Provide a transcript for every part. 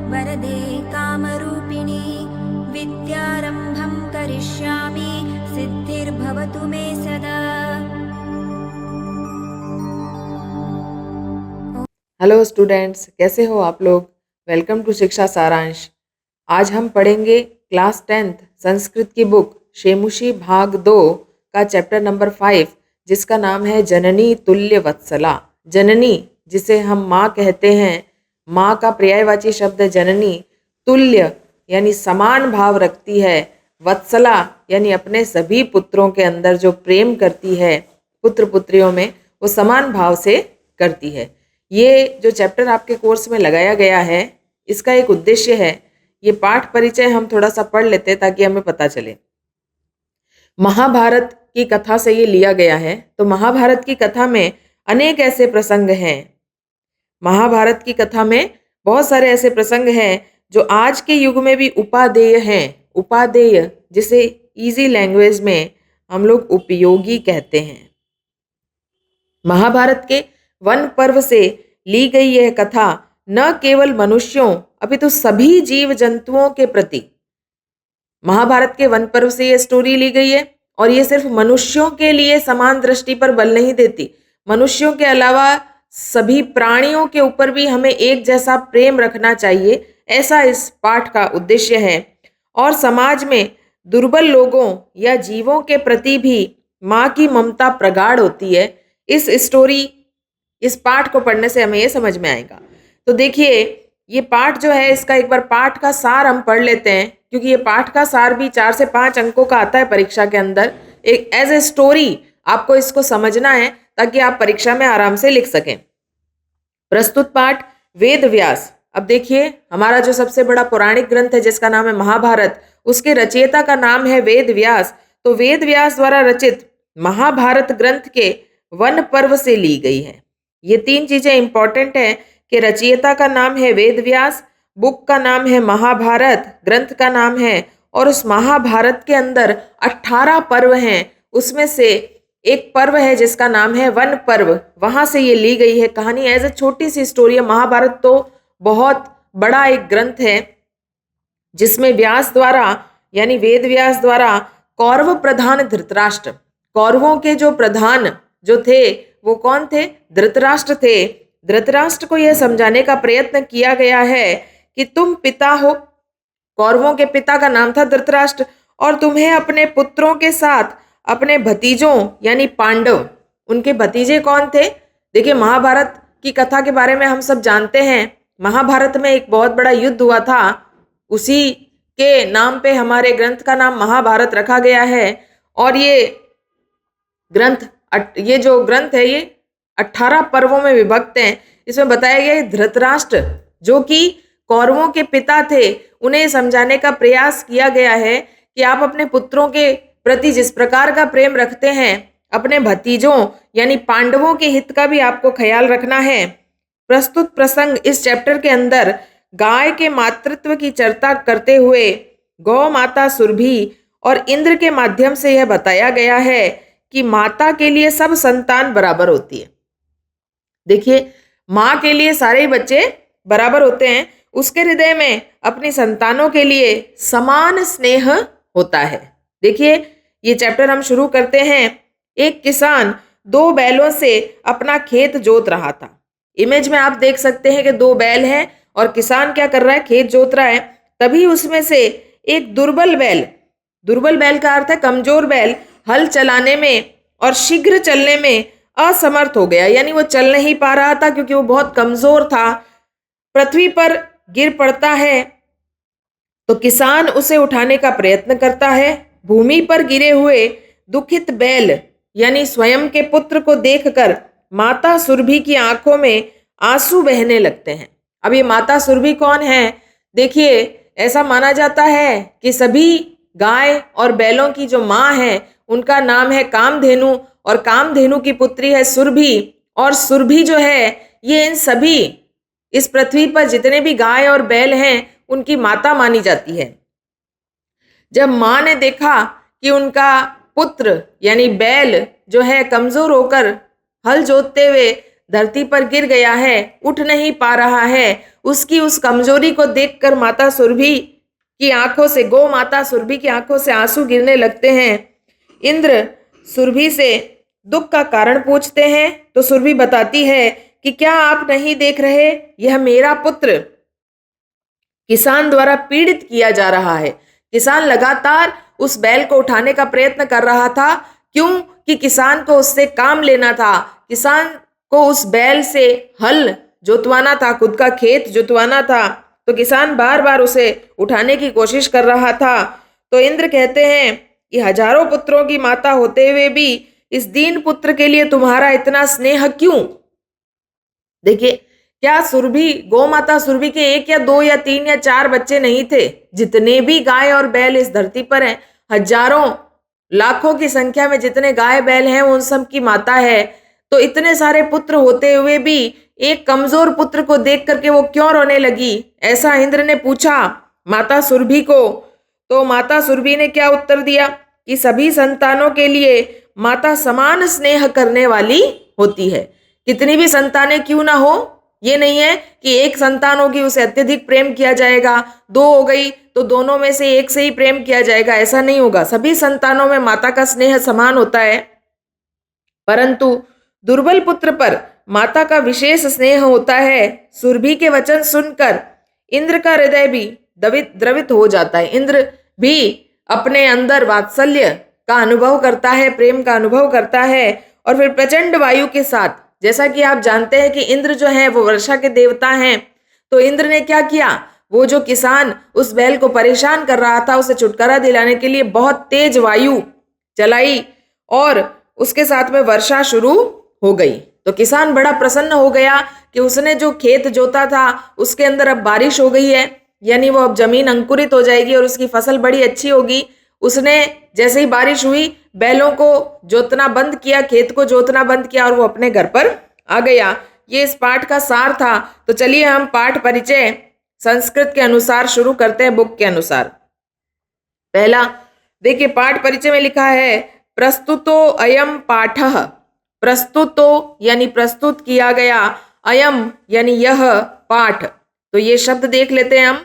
वरदे कामरूपिणी विद्यारम्भं करिष्यामि सिद्धिर्भवतु मे सदा। हेलो स्टूडेंट्स, कैसे हो आप लोग। वेलकम टू शिक्षा सारांश। आज हम पढ़ेंगे क्लास 10th संस्कृत की बुक शेमुषी भाग 2 का चैप्टर नंबर 5, जिसका नाम है जननी तुल्य वत्सला। जननी, जिसे हम माँ कहते हैं, माँ का पर्यायवाची शब्द जननी। तुल्य यानी समान भाव रखती है। वत्सला यानी अपने सभी पुत्रों के अंदर जो प्रेम करती है, पुत्र पुत्रियों में, वो समान भाव से करती है। ये जो चैप्टर आपके कोर्स में लगाया गया है, इसका एक उद्देश्य है। ये पाठ परिचय हम थोड़ा सा पढ़ लेते हैं ताकि हमें पता चले। महाभारत की कथा से ये लिया गया है। तो महाभारत की कथा में अनेक ऐसे प्रसंग हैं। महाभारत की कथा में बहुत सारे ऐसे प्रसंग हैं जो आज के युग में भी उपादेय हैं। उपादेय, जिसे इजी लैंग्वेज में हम लोग उपयोगी कहते हैं। महाभारत के वन पर्व से ली गई यह कथा न केवल मनुष्यों अपितु सभी जीव जंतुओं के प्रति, महाभारत के वन पर्व से यह स्टोरी ली गई है और ये सिर्फ मनुष्यों के लिए समान दृष्टि पर बल नहीं देती। मनुष्यों के अलावा सभी प्राणियों के ऊपर भी हमें एक जैसा प्रेम रखना चाहिए, ऐसा इस पाठ का उद्देश्य है। और समाज में दुर्बल लोगों या जीवों के प्रति भी माँ की ममता प्रगाढ़ होती है। इस पाठ को पढ़ने से हमें ये समझ में आएगा। तो देखिए, ये पाठ जो है, इसका एक बार पाठ का सार हम पढ़ लेते हैं, क्योंकि ये पाठ का सार भी 4 से 5 अंकों का आता है परीक्षा के अंदर। एक एज ए स्टोरी आपको इसको समझना है ताकि आप परीक्षा में आराम से लिख सकें। प्रस्तुत पाठ वेद व्यास। अब देखिए, हमारा जो सबसे बड़ा पौराणिक ग्रंथ है जिसका नाम है महाभारत, उसके रचयिता का नाम है वेद व्यास। तो वेद व्यास द्वारा रचित महाभारत ग्रंथ के वन पर्व से ली गई है। ये 3 चीजें इंपॉर्टेंट हैं कि रचयिता का नाम है वेद व्यास, बुक का नाम है महाभारत, ग्रंथ का नाम है, और उस महाभारत के अंदर 18 पर्व हैं। उसमें से एक पर्व है जिसका नाम है वन पर्व, वहां से ये ली गई है कहानी। एज ए छोटी सी स्टोरी है। महाभारत तो बहुत बड़ा एक ग्रंथ है जिसमें व्यास द्वारा यानी वेद व्यास द्वारा कौरव प्रधान धृतराष्ट्र, कौरवों के जो प्रधान जो थे वो कौन थे? धृतराष्ट्र थे। धृतराष्ट्र को यह समझाने का प्रयत्न किया गया है कि तुम पिता हो, कौरवों के पिता का नाम था धृतराष्ट्र, और तुम्हें अपने पुत्रों के साथ अपने भतीजों यानी पांडव, उनके भतीजे कौन थे? देखिए, महाभारत की कथा के बारे में हम सब जानते हैं। महाभारत में एक बहुत बड़ा युद्ध हुआ था, उसी के नाम पे हमारे ग्रंथ का नाम महाभारत रखा गया है। और ये जो ग्रंथ है ये 18 पर्वों में विभक्त हैं। इसमें बताया गया है धृतराष्ट्र जो कि कौरवों के पिता थे, उन्हें समझाने का प्रयास किया गया है कि आप अपने पुत्रों के प्रति जिस प्रकार का प्रेम रखते हैं, अपने भतीजों यानी पांडवों के हित का भी आपको ख्याल रखना है। प्रस्तुत प्रसंग इस चैप्टर के अंदर गाय के मातृत्व की चर्चा करते हुए गौ माता सुरभि और इंद्र के माध्यम से यह बताया गया है कि माता के लिए सब संतान बराबर होती है। देखिए, माँ के लिए सारे ही बच्चे बराबर होते हैं। उसके हृदय में अपनी संतानों के लिए समान स्नेह होता है। देखिए, ये चैप्टर हम शुरू करते हैं। एक किसान 2 बैलों से अपना खेत जोत रहा था। इमेज में आप देख सकते हैं कि 2 बैल हैं और किसान क्या कर रहा है? खेत जोत रहा है। तभी उसमें से एक दुर्बल बैल का अर्थ है कमजोर बैल, हल चलाने में और शीघ्र चलने में असमर्थ हो गया, यानी वो चल नहीं पा रहा था क्योंकि वो बहुत कमजोर था। पृथ्वी पर गिर पड़ता है तो किसान उसे उठाने का प्रयत्न करता है। भूमि पर गिरे हुए दुखित बैल यानी स्वयं के पुत्र को देखकर माता सुरभि की आंखों में आंसू बहने लगते हैं। अब ये माता सुरभि कौन है? देखिए, ऐसा माना जाता है कि सभी गाय और बैलों की जो माँ है उनका नाम है कामधेनु, और कामधेनु की पुत्री है सुरभि। और सुरभि जो है ये इन सभी इस पृथ्वी पर जितने भी गाय और बैल हैं उनकी माता मानी जाती है। जब माँ ने देखा कि उनका पुत्र यानी बैल जो है कमजोर होकर हल जोतते हुए धरती पर गिर गया है, उठ नहीं पा रहा है, उसकी उस कमजोरी को देखकर माता सुरभि की आंखों से, गौ माता सुरभि की आंखों से आंसू गिरने लगते हैं। इंद्र सुरभि से दुख का कारण पूछते हैं तो सुरभि बताती है कि क्या आप नहीं देख रहे, यह मेरा पुत्र किसान द्वारा पीड़ित किया जा रहा है। किसान लगातार उस बैल को उठाने का प्रयत्न कर रहा था, क्यों कि किसान को उससे काम लेना था, किसान को उस बैल से हल जोतवाना था, खुद का खेत जोतवाना था, तो किसान बार बार उसे उठाने की कोशिश कर रहा था। तो इंद्र कहते हैं कि हजारों पुत्रों की माता होते हुए भी इस दीन पुत्र के लिए तुम्हारा इतना स्नेह क्यों। देखिए, क्या सुरभि, गौ माता सुरभि के 1 या 2 या 3 या 4 बच्चे नहीं थे, जितने भी गाय और बैल इस धरती पर हैं, हजारों लाखों की संख्या में जितने गाय बैल हैं उन सब की माता है। तो इतने सारे पुत्र होते हुए भी एक कमजोर पुत्र को देख करके वो क्यों रोने लगी, ऐसा इंद्र ने पूछा माता सुरभि को। तो माता सुरभि ने क्या उत्तर दिया कि सभी संतानों के लिए माता समान स्नेह करने वाली होती है। कितनी भी संतानें क्यों ना हो, ये नहीं है कि एक संतान होगी उसे अत्यधिक प्रेम किया जाएगा, 2 हो गई तो दोनों में से एक से ही प्रेम किया जाएगा, ऐसा नहीं होगा। सभी संतानों में माता का स्नेह समान होता है, परंतु दुर्बल पुत्र पर माता का विशेष स्नेह होता है। सुरभि के वचन सुनकर इंद्र का हृदय भी द्रवित हो जाता है। इंद्र भी अपने अंदर वात्सल्य का अनुभव करता है, प्रेम का अनुभव करता है, और फिर प्रचंड वायु के साथ, जैसा कि आप जानते हैं कि इंद्र जो है वो वर्षा के देवता हैं, तो इंद्र ने क्या किया, वो जो किसान उस बैल को परेशान कर रहा था उसे छुटकारा दिलाने के लिए बहुत तेज वायु चलाई और उसके साथ में वर्षा शुरू हो गई। तो किसान बड़ा प्रसन्न हो गया कि उसने जो खेत जोता था उसके अंदर अब बारिश हो गई है, यानी वो अब जमीन अंकुरित हो जाएगी और उसकी फसल बड़ी अच्छी होगी। उसने जैसे ही बारिश हुई बैलों को जोतना बंद किया, खेत को जोतना बंद किया और वो अपने घर पर आ गया। ये इस पाठ का सार था। तो चलिए हम पाठ परिचय संस्कृत के अनुसार शुरू करते हैं, बुक के अनुसार। पहला देखिए, पाठ परिचय में लिखा है प्रस्तुतो अयम पाठः। प्रस्तुतो यानी प्रस्तुत किया गया, अयम यानी यह पाठ। तो ये शब्द देख लेते हैं हम,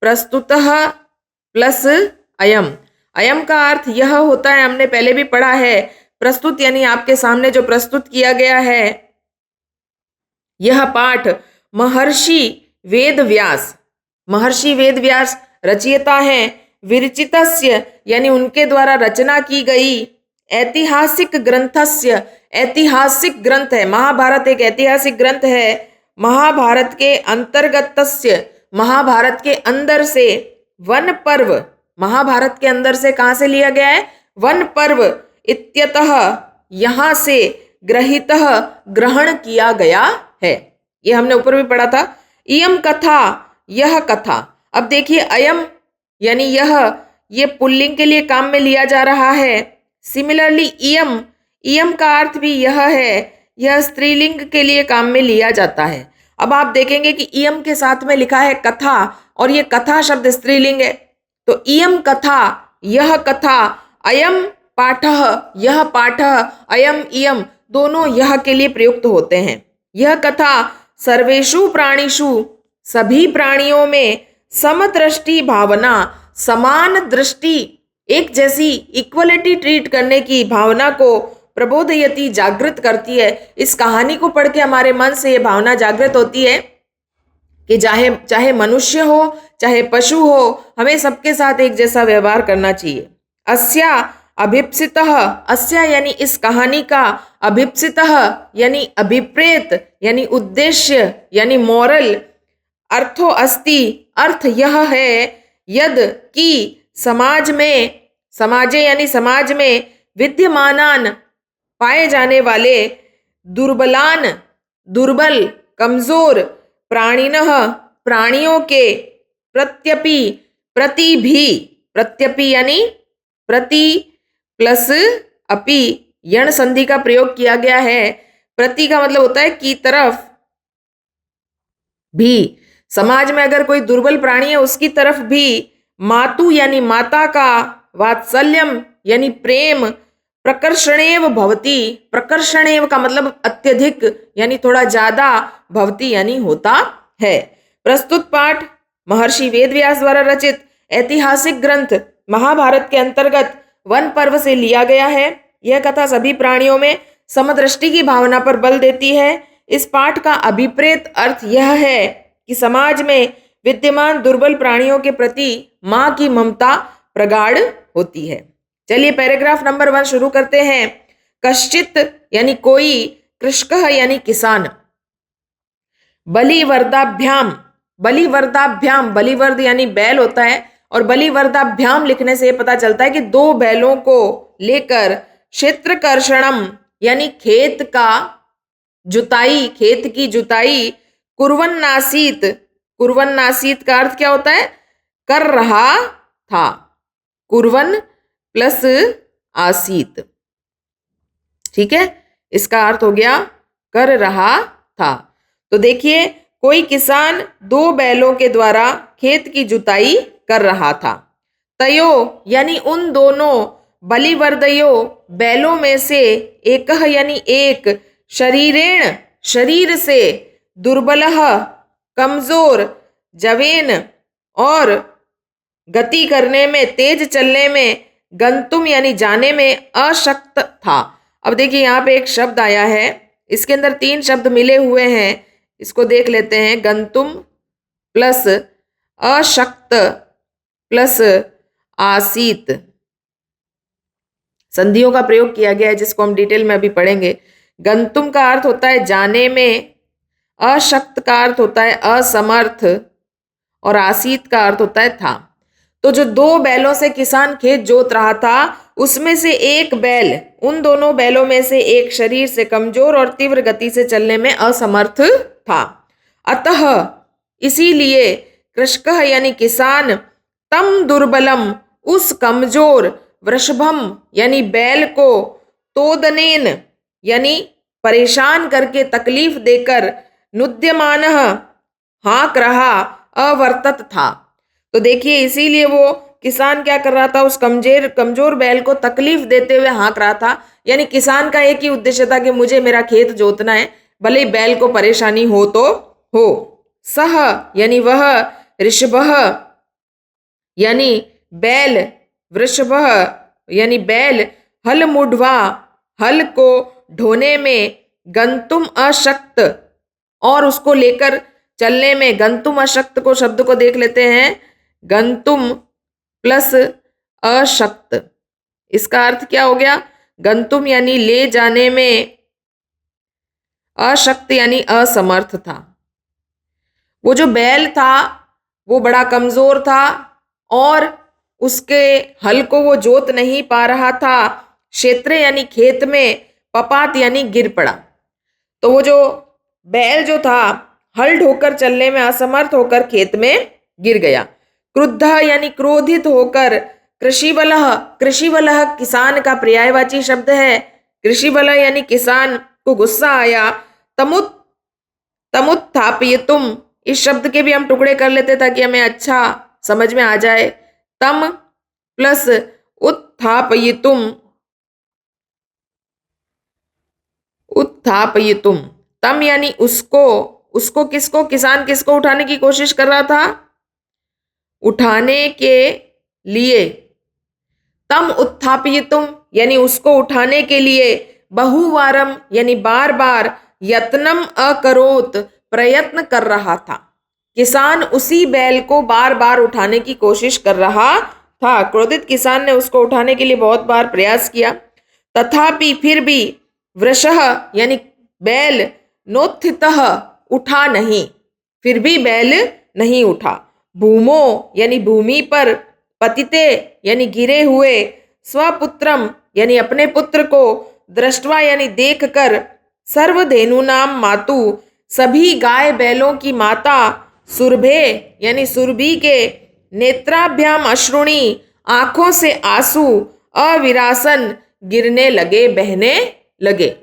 प्रस्तुतः प्लस अयम। अयम का अर्थ यह होता है, हमने पहले भी पढ़ा है। प्रस्तुत यानी आपके सामने जो प्रस्तुत किया गया है, यह पाठ महर्षि वेदव्यास, महर्षि वेदव्यास रचयिता हैं, विरचितस्य यानी उनके द्वारा रचना की गई, ऐतिहासिक ग्रंथस्य, ऐतिहासिक ग्रंथ है। महाभारत एक ऐतिहासिक ग्रंथ है। महाभारत के अंतर्गतस्य, महाभारत के अंदर से, वन पर्व, महाभारत के अंदर से कहां से लिया गया है, वन पर्व इत्यतः यहां से, ग्रहीतः ग्रहण किया गया है। ये हमने ऊपर भी पढ़ा था। इयम कथा, यह कथा। अब देखिए, अयम यानी यह, ये पुल्लिंग के लिए काम में लिया जा रहा है। सिमिलरली इयम, इयम का अर्थ भी यह है, यह स्त्रीलिंग के लिए काम में लिया जाता है। अब आप देखेंगे कि इयम के साथ में लिखा है कथा, और ये कथा शब्द स्त्रीलिंग है। तो इयम कथा, यह कथा, अयम पाठः, यह पाठः, अयम इयम, दोनों यह के लिए प्रयुक्त होते हैं। यह कथा सर्वेषु प्राणिषु, सभी प्राणियों में समदृष्टि भावना, समान दृष्टि, एक जैसी इक्वलिटी ट्रीट करने की भावना को प्रबोधयति, जागृत करती है। इस कहानी को पढ़ के हमारे मन से ये भावना जागृत होती है कि चाहे मनुष्य हो चाहे पशु हो, हमें सबके साथ एक जैसा व्यवहार करना चाहिए। अस्या अभिप्सितः, अस्या यानी इस कहानी का, अभिप्सितः यानी अभिप्रेत यानी उद्देश्य यानी मॉरल, अर्थो अस्ति अर्थ यह है, यद कि समाज में, समाजे यानी समाज में, विद्यमानान पाए जाने वाले, दुर्बलान दुर्बल कमजोर, प्राणिनः प्राणियों के, प्रत्यपि प्रति भी, प्रत्यपि यानी प्रति प्लस अपि यण संधि का प्रयोग किया गया है। प्रति का मतलब होता है की तरफ, भी, समाज में अगर कोई दुर्बल प्राणी है उसकी तरफ भी, मातु यानी माता का, वात्सल्यम यानी प्रेम, प्रकर्षणेव भवति, प्रकर्षणेव का मतलब अत्यधिक यानी थोड़ा ज्यादा, भवति यानी होता है। प्रस्तुत पाठ महर्षि वेदव्यास द्वारा रचित ऐतिहासिक ग्रंथ महाभारत के अंतर्गत वन पर्व से लिया गया है। यह कथा सभी प्राणियों में समदृष्टि की भावना पर बल देती है। इस पाठ का अभिप्रेत अर्थ यह है कि समाज में विद्यमान दुर्बल प्राणियों के प्रति मां की ममता प्रगाढ़ होती है। चलिए पैराग्राफ नंबर 1 शुरू करते हैं। कश्चित यानी कोई, कृषकः यानी किसान, बलिवर्दाभ्याम, बलिवर्दाभ्याम, बलिवर्द यानी बैल होता है, और बलिवर्दाभ्याम लिखने से पता चलता है कि 2 बैलों को लेकर क्षेत्रकर्षणम यानी खेत का जुताई, खेत की जुताई, कुर्वन्नासीत, कुर्वन्नासीत का अर्थ क्या होता है? कर रहा था। कुर्वन प्लस आसीत, ठीक है, इसका अर्थ हो गया कर रहा था। तो देखिए कोई किसान 2 बैलों के द्वारा खेत की जुताई कर रहा था। तयो यानी उन दोनों, बलिवर्दयो बैलों में से, एक यानी एक, शरीरेण शरीर से, दुर्बलः कमजोर, जवेन और गति करने में, तेज चलने में, गंतुम यानी जाने में अशक्त था। अब देखिए यहाँ पे एक शब्द आया है, इसके अंदर 3 शब्द मिले हुए हैं, इसको देख लेते हैं। गंतुम प्लस अशक्त प्लस आसीत, संधियों का प्रयोग किया गया है जिसको हम डिटेल में अभी पढ़ेंगे। गंतुम का अर्थ होता है जाने में, अशक्त का अर्थ होता है असमर्थ, और आसीत का अर्थ होता है था। तो जो 2 बैलों से किसान खेत जोत रहा था, उसमें से एक बैल, उन दोनों बैलों में से एक शरीर से कमजोर और तीव्र गति से चलने में असमर्थ था। अतः इसीलिए कृषकः यानी किसान, तम दुर्बलम उस कमजोर, वृषभम यानी बैल को, तोदनेन यानी परेशान करके, तकलीफ देकर, नुद्यमानः हाँक रहा, अवर्तत था। तो देखिए इसीलिए वो किसान क्या कर रहा था, उस कमजोर बैल को तकलीफ देते हुए हाँक रहा था। यानी किसान का एक ही उद्देश्य था कि मुझे मेरा खेत जोतना है, भले ही बैल को परेशानी हो तो हो। सह यानी वह, ऋषभः यानी बैल, वृषभः यानी बैल, हल मुढ़वा हल को ढोने में, गंतुम अशक्त और उसको लेकर चलने में, गंतुम अशक्त को शब्द को देख लेते हैं। गंतुम प्लस अशक्त, इसका अर्थ क्या हो गया? गंतुम यानी ले जाने में, अशक्त यानी असमर्थ था। वो जो बैल था वो बड़ा कमजोर था और उसके हल को वो जोत नहीं पा रहा था। क्षेत्र यानी खेत में, पपात यानी गिर पड़ा। तो वो जो बैल जो था हल ढोकर चलने में असमर्थ होकर खेत में गिर गया। क्रुद्ध यानी क्रोधित होकर, कृषिवलः, कृषिवलः किसान का पर्यायवाची शब्द है। कृषिवलः यानी किसान को गुस्सा आया। तमुत्थापयितुम, इस शब्द के भी हम टुकड़े कर लेते ताकि हमें अच्छा समझ में आ जाए। तम प्लस उत्थापयितुम, उत्थापयितुम, तम यानी उसको, उसको किसको, किसान किसको उठाने की कोशिश कर रहा था? उठाने के लिए। तम उत्थापयितुम यानी उसको उठाने के लिए, बहुवारम यानी बार बार, यत्नम अकरोत प्रयत्न कर रहा था। किसान उसी बैल को बार बार उठाने की कोशिश कर रहा था। क्रोधित किसान ने उसको उठाने के लिए बहुत बार प्रयास किया। तथापि फिर भी, वृषः यानी बैल, नोत्थितः उठा नहीं, फिर भी बैल नहीं उठा। भूमो यानी भूमि पर, पतिते यानी गिरे हुए, स्वपुत्रम यानी अपने पुत्र को, दृष्टवा यानी देखकर, सर्वधेनुनाम मातु सभी गाय बैलों की माता, सुरभे यानी सुरभि के, नेत्राभ्याम अश्रुणी आंखों से आंसू, अविरासन गिरने लगे, बहने लगे।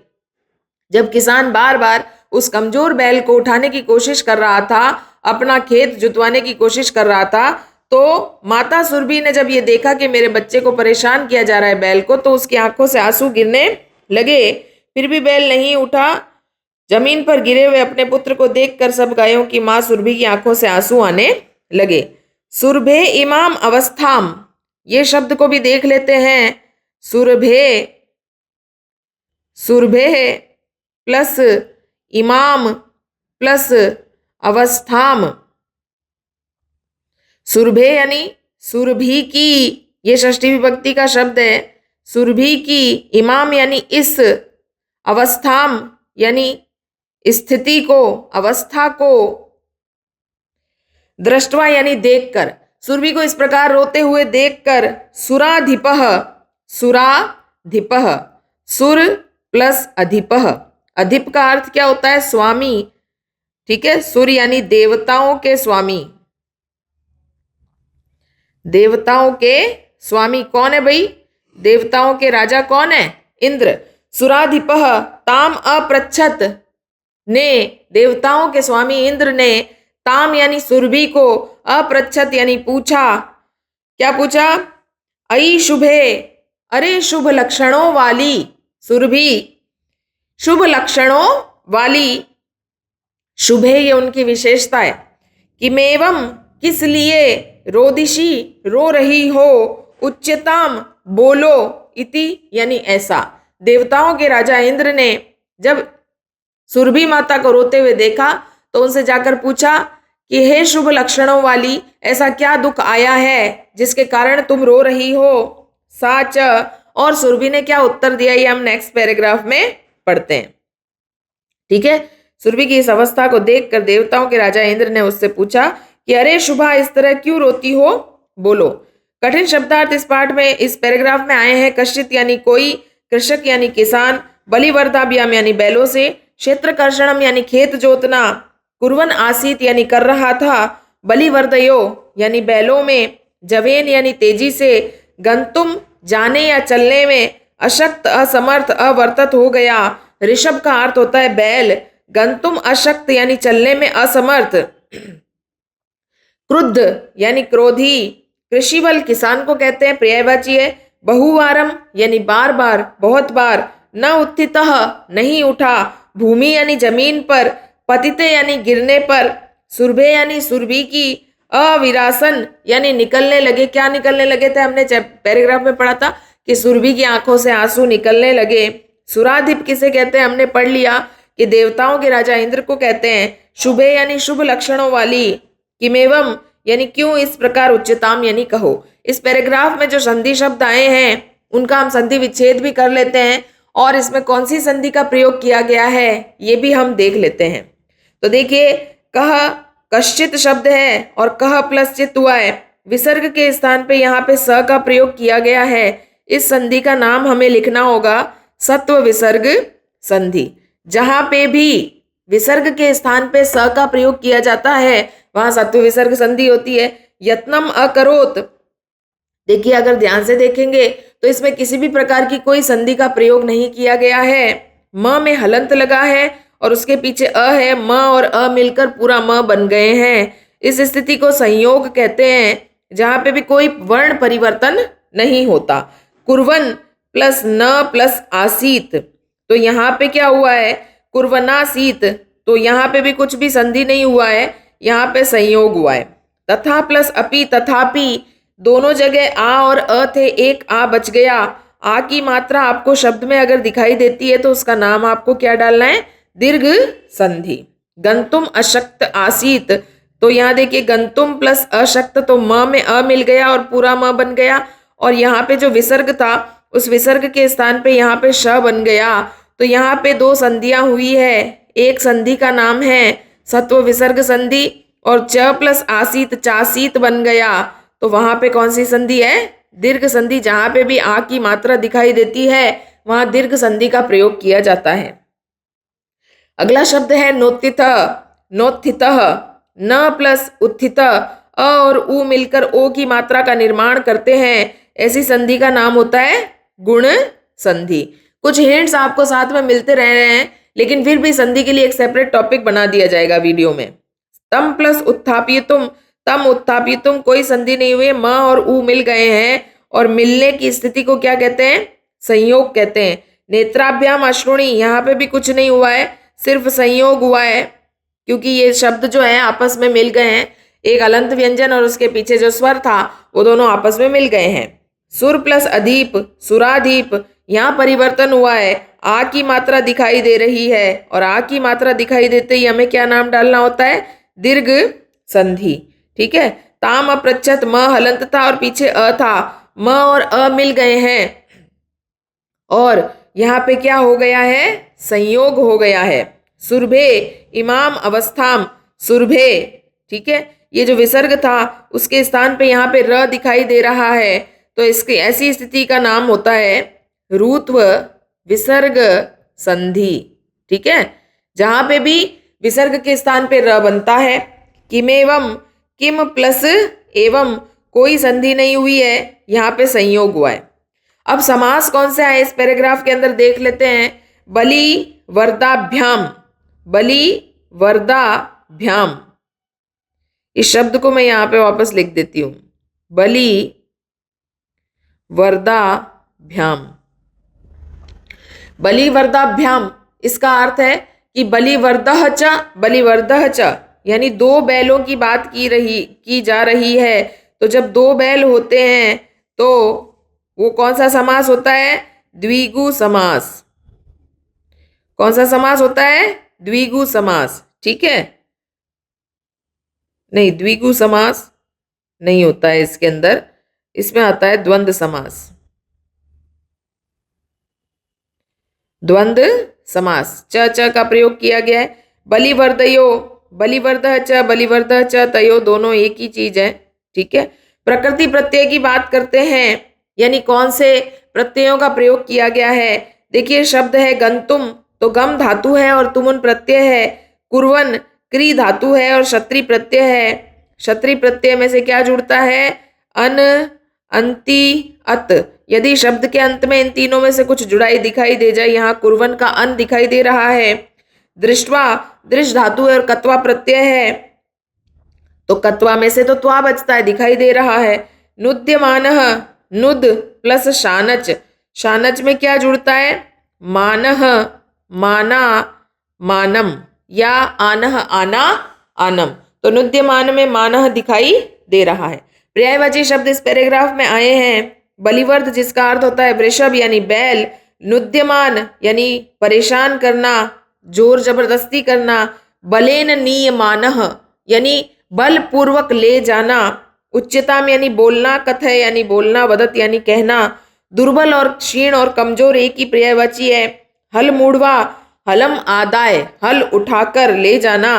जब किसान बार बार उस कमजोर बैल को उठाने की कोशिश कर रहा था, अपना खेत जुतवाने की कोशिश कर रहा था, तो माता सुरभि ने जब ये देखा कि मेरे बच्चे को परेशान किया जा रहा है बैल को, तो उसकी आंखों से आंसू गिरने लगे। फिर भी बैल नहीं उठा। जमीन पर गिरे हुए अपने पुत्र को देखकर सब गायों की मां सुरभि की आंखों से आंसू आने लगे। सुरभे इमाम अवस्थाम, ये शब्द को भी देख लेते हैं। सुरभे, सुरभे प्लस इमाम प्लस अवस्थाम। सुरभे यानी सुरभि की, ये षष्ठी विभक्ति का शब्द है। सुरभि की, इमाम यानी इस, अवस्थाम यानी स्थिति को, अवस्था को, दृष्टवा यानी देखकर, सुरभि को इस प्रकार रोते हुए देखकर सुराधिपः, सुराधिपः, सुर प्लस अधिपः। अधिप का अर्थ क्या होता है? स्वामी। ठीक है, सुर यानी देवताओं के स्वामी। देवताओं के स्वामी कौन है भाई? देवताओं के राजा कौन है? इंद्र। सुराधिपः ताम अपृच्छत, ने, देवताओं के स्वामी इंद्र ने, ताम यानी सुरभि को, अपृच्छत यानी पूछा। क्या पूछा? अयि शुभे, अरे शुभ लक्षणों वाली सुरभि, शुभ लक्षणों वाली। शुभे ये उनकी विशेषता है। किमेवम किस लिए, रोदिशी रो रही हो, उच्चताम बोलो, इति यानी ऐसा। देवताओं के राजा इंद्र ने जब सुरभि माता को रोते हुए देखा तो उनसे जाकर पूछा कि हे शुभ लक्षणों वाली, ऐसा क्या दुख आया है जिसके कारण तुम रो रही हो? साच, और सुरभि ने क्या उत्तर दिया ये हम नेक्स्ट पैराग्राफ में पढ़ते हैं। ठीक है, सुरभि की इस अवस्था को देखकर देवताओं के राजा इंद्र ने उससे पूछा कि अरे शुभा, इस तरह क्यों रोती हो, बोलो। कठिन शब्दार्थ इस पाठ में, इस पैराग्राफ में आए हैं। कश्चित यानी कोई, कृषक यानी किसान, बलिवर्धाभ्याम यानी बैलों से, क्षेत्रकर्षणम यानी खेत जोतना, कुर्वन आसीत यानी कर रहा था, बलिवर्धयो यानी बैलों में, जवेन यानी तेजी से, गंतुम जाने या चलने में, अशक्त असमर्थ अवर्तत हो गया। ऋषभ का अर्थ होता है बैल, गंतुम अशक्त यानी चलने में असमर्थ, क्रुद्ध यानी क्रोधी, कृषि बल किसान को कहते हैं, पर्यायवाची है। बहुवारम यानी बार बार, बहुत बार, न उत्थितः नहीं उठा, भूमि यानी जमीन पर, पतिते यानी गिरने पर, सुरभे यानी सुरभि की, अविरासन यानी निकलने लगे। क्या निकलने लगे थे? हमने पैराग्राफ में पढ़ा था कि सुरभि की आंखों से आंसू निकलने लगे। सुराधिप किसे कहते हैं? हमने पढ़ लिया कि देवताओं के राजा इंद्र को कहते हैं। शुभे यानी शुभ लक्षणों वाली, किमेवम यानी क्यों इस प्रकार, उच्चताम यानी कहो। इस पैराग्राफ में जो संधि शब्द आए हैं उनका हम संधि विच्छेद भी कर लेते हैं और इसमें कौन सी संधि का प्रयोग किया गया है ये भी हम देख लेते हैं। तो देखिए, कह कश्चित शब्द है और कह प्लस चित हुआ है, विसर्ग के स्थान पे यहाँ पे स का प्रयोग किया गया है। इस संधि का नाम हमें लिखना होगा सत्व विसर्ग संधि। जहां पे भी विसर्ग के स्थान पे स का प्रयोग किया जाता है वहां सत्व विसर्ग संधि होती है। यत्नम अकरोत, देखिए अगर ध्यान से देखेंगे तो इसमें किसी भी प्रकार की कोई संधि का प्रयोग नहीं किया गया है। म में हलंत लगा है और उसके पीछे अ है, म और अ मिलकर पूरा म बन गए हैं। इस स्थिति को संयोग कहते हैं, जहां पे भी कोई वर्ण परिवर्तन नहीं होता। कुर्वन प्लस न प्लस आसीत, तो यहाँ पे क्या हुआ है? कुर्वनासीत, तो यहाँ पे भी कुछ भी संधि नहीं हुआ है, यहाँ पे संयोग हुआ है। तथा प्लस अपि, तथापि, दोनों जगह आ और अ थे, एक आ बच गया। आ की मात्रा आपको शब्द में अगर दिखाई देती है तो उसका नाम आपको क्या डालना है? दीर्घ संधि। गंतुम अशक्त आसीत, तो यहाँ देखिए गंतुम प्लस अशक्त, तो म में अ मिल गया और पूरा म बन गया। और यहाँ पे जो विसर्ग था उस विसर्ग के स्थान पे यहाँ पे श बन गया। तो यहाँ पे दो संधियां हुई है। एक संधि का नाम है सत्व विसर्ग संधि और च प्लस आसीत चासीत बन गया। तो वहां पे कौन सी संधि है? दीर्घ संधि। जहां पे भी आ की मात्रा दिखाई देती है वहां दीर्घ संधि का प्रयोग किया जाता है। अगला शब्द है नोत्थित। नोत्थितः, न प्लस उत्थित, अ और उ मिलकर ओ की मात्रा का निर्माण करते हैं। ऐसी संधि का नाम होता है गुण संधि। कुछ हिंट्स आपको साथ में मिलते रह रहे हैं, लेकिन फिर भी संधि के लिए एक सेपरेट टॉपिक बना दिया जाएगा वीडियो में। तम प्लस उत्थापितुम, तम उत्थापितुम, कोई संधि नहीं हुई, म और उ मिल गए हैं और मिलने की स्थिति को क्या कहते हैं? संयोग कहते हैं। नेत्राभ्याम अश्रुणी, यहाँ पे भी कुछ नहीं हुआ है, सिर्फ संयोग हुआ है, क्योंकि ये शब्द जो है आपस में मिल गए हैं। एक अलंत व्यंजन और उसके पीछे जो स्वर था वो दोनों आपस में मिल गए हैं। सुर प्लस अधीप, सुराधीप, यहाँ परिवर्तन हुआ है। आ की मात्रा दिखाई दे रही है और आ की मात्रा दिखाई देते ही हमें क्या नाम डालना होता है? दीर्घ संधि। ठीक है। ताम अप्रच्छत, म हलंत था और पीछे अ था, म और अ मिल गए हैं और यहाँ पे क्या हो गया है? संयोग हो गया है। सुरभे इमाम अवस्थाम, सुरभे, ठीक है, ये जो विसर्ग था उसके स्थान पे यहाँ पे र दिखाई दे रहा है, तो इसकी ऐसी स्थिति का नाम होता है रूत्व विसर्ग संधि। ठीक है। जहां पे भी विसर्ग के स्थान पे र बनता है, किमेवम, किम प्लस एवं, कोई संधि नहीं हुई है, यहाँ पे संयोग हुआ है। अब समास कौन से आए इस पैराग्राफ के अंदर देख लेते हैं। बलि वर्दाभ्याम, बलि वर्दाभ्याम, इस शब्द को मैं यहाँ पे वापस लिख देती हूँ, बलि वर्दाभ्याम। बलिवर्दाभ्याम, इसका अर्थ है कि बलिवर्दह च, बलिवर्दह च, यानी दो बैलों की बात की जा रही है। तो जब दो बैल होते हैं तो वो कौन सा समास होता है? द्विगु समास। कौन सा समास होता है? द्विगु समास। ठीक है। नहीं, द्विगु समास नहीं होता है इसके अंदर, इसमें आता है द्वंद्व समास। द्वंद्व समास, च का प्रयोग किया गया है। बलिवर्दयो, बलिवर्दह च, बलिवर्दह च, तयो, दोनों एक ही चीज है। ठीक है। प्रकृति प्रत्यय की बात करते हैं, यानी कौन से प्रत्ययों का प्रयोग किया गया है। देखिए शब्द है गंतुम, तो गम धातु है और तुमुन प्रत्यय है। कुर्वन क्री धातु है और क्षत्रि प्रत्यय है। क्षत्रि प्रत्यय में से क्या जुड़ता है? अन, अंति, अत। यदि शब्द के अंत में इन तीनों में से कुछ जुड़ाई दिखाई दे जाए, यहाँ कुर्वन का अन दिखाई दे रहा है। दृष्टवा, दृश धातु है और कत्वा प्रत्यय है, तो कत्वा में से तो त्वा बचता है, दिखाई दे रहा है। नुद्यमानः, नुद प्लस शानच, शानच में क्या जुड़ता है? मानः, माना, मानम, या आनः, आना, आनम। तो नुद्यमान में मानः दिखाई दे रहा है। पर्यायवाची शब्द इस पैराग्राफ में आए हैं। बलिवर्द, जिसका अर्थ होता है वृषभ यानी बैल। नुद्यमान यानी परेशान करना, जोर जबरदस्ती करना। बलेन नीयमानः यानी बलपूर्वक ले जाना। उच्चताम यानी बोलना। कथय यानी बोलना। वदत यानी कहना। दुर्बल और क्षीण और कमजोर एक ही पर्यायवाची है। हल मूढ़वा, हलम आदाय, हल उठाकर ले जाना।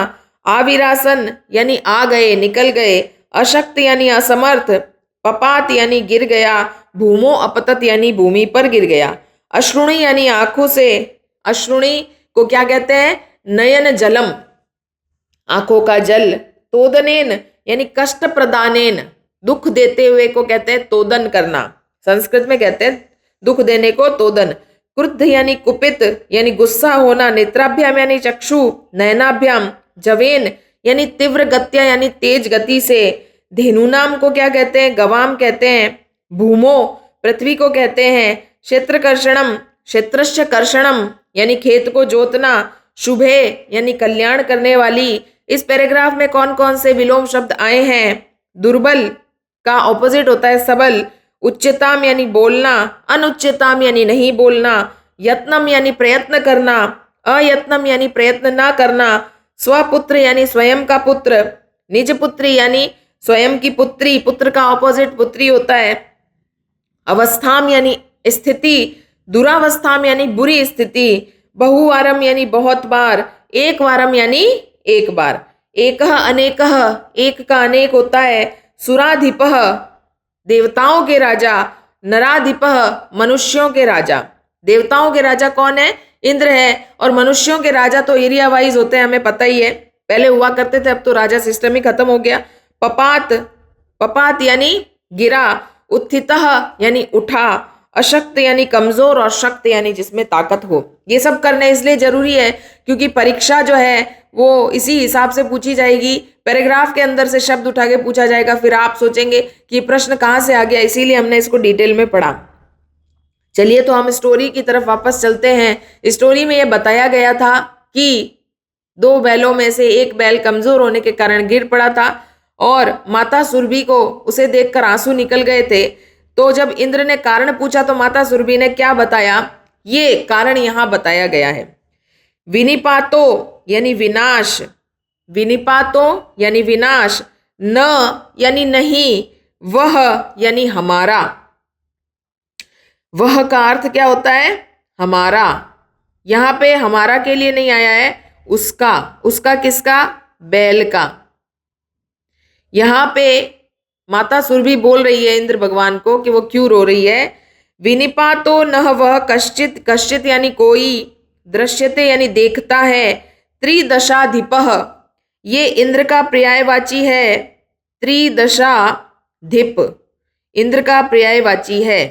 आविरासन यानी आ गए, निकल गए। अशक्त यानी असमर्थ। पपात यानी गिर गया। भूमो अपतत यानी भूमि पर गिर गया। अश्रुणी यानी आंखों से। अश्रुणी को क्या कहते हैं? नयन जलम, आंखों का जल। तोदनेन यानी कष्ट प्रदानेन, दुख देते हुए को कहते हैं तोदन करना। संस्कृत में कहते हैं दुख देने को तोदन। क्रुद्ध यानी कुपित यानी गुस्सा होना। नेत्राभ्याम यानी चक्षु। नयनाभ्याम। जवेन यानी तीव्र गत्या यानी तेज गति से। धेनुनाम को क्या कहते हैं? गवाम कहते हैं। भूमो पृथ्वी को कहते हैं। क्षेत्रकर्षणम, क्षेत्रस्य कर्षणम यानी खेत को जोतना। शुभे यानी कल्याण करने वाली। इस पैराग्राफ में कौन कौन से विलोम शब्द आए हैं? दुर्बल का ऑपोजिट होता है सबल। उच्चताम यानी बोलना। अनुच्चताम यानी नहीं बोलना। यत्नम यानी प्रयत्न करना। अयत्नम यानी प्रयत्न ना करना। स्वपुत्र यानी स्वयं का पुत्र। निज पुत्री यानी स्वयं की पुत्री। पुत्र का ऑपोजिट पुत्री होता है। अवस्थाम यानी स्थिति। दुरावस्थाम यानी बुरी स्थिति। बहुवारम यानी बहुत बार। एक वारम यानी एक बार। एकः अनेकः, एक का अनेक होता है। सुराधिपः देवताओं के राजा। नराधिपः मनुष्यों के राजा। देवताओं के राजा कौन है? इंद्र है। और मनुष्यों के राजा तो एरिया वाइज होते हैं, हमें पता ही है, पहले हुआ करते थे, अब तो राजा सिस्टम ही खत्म हो गया। पपात, पपात यानी गिरा। उत्थितः यानी उठा। अशक्त यानी कमजोर और शक्त यानी जिसमें ताकत हो। ये सब करने इसलिए जरूरी है क्योंकि परीक्षा जो है वो इसी हिसाब से पूछी जाएगी। पैराग्राफ के अंदर से शब्द उठा के पूछा जाएगा, फिर आप सोचेंगे कि ये प्रश्न कहाँ से आ गया, इसीलिए हमने इसको डिटेल में पढ़ा। चलिए तो हम स्टोरी की तरफ वापस चलते हैं। स्टोरी में ये बताया गया था कि 2 बैलों में से एक बैल कमजोर होने के कारण गिर पड़ा था और माता सुरभि को उसे देखकर आंसू निकल गए थे। तो जब इंद्र ने कारण पूछा तो माता सुरभि ने क्या बताया, ये कारण यहां बताया गया है। विनिपातो यानी विनाश, विनिपातो यानी विनाश, न यानी नहीं, वह यानी हमारा। वह का अर्थ क्या होता है, हमारा। यहां पे हमारा के लिए नहीं आया है, उसका। उसका किसका, बैल का। यहां पे माता सुरभि बोल रही है इंद्र भगवान को कि वो क्यों रो रही है। विनिपातो नह वह कश्चित, कश्चित यानी कोई, दृश्यते यानी देखता है, त्रिदशाधिपः ये इंद्र का पर्यायवाची है। त्रिदशाधिप इंद्र का पर्यायवाची है।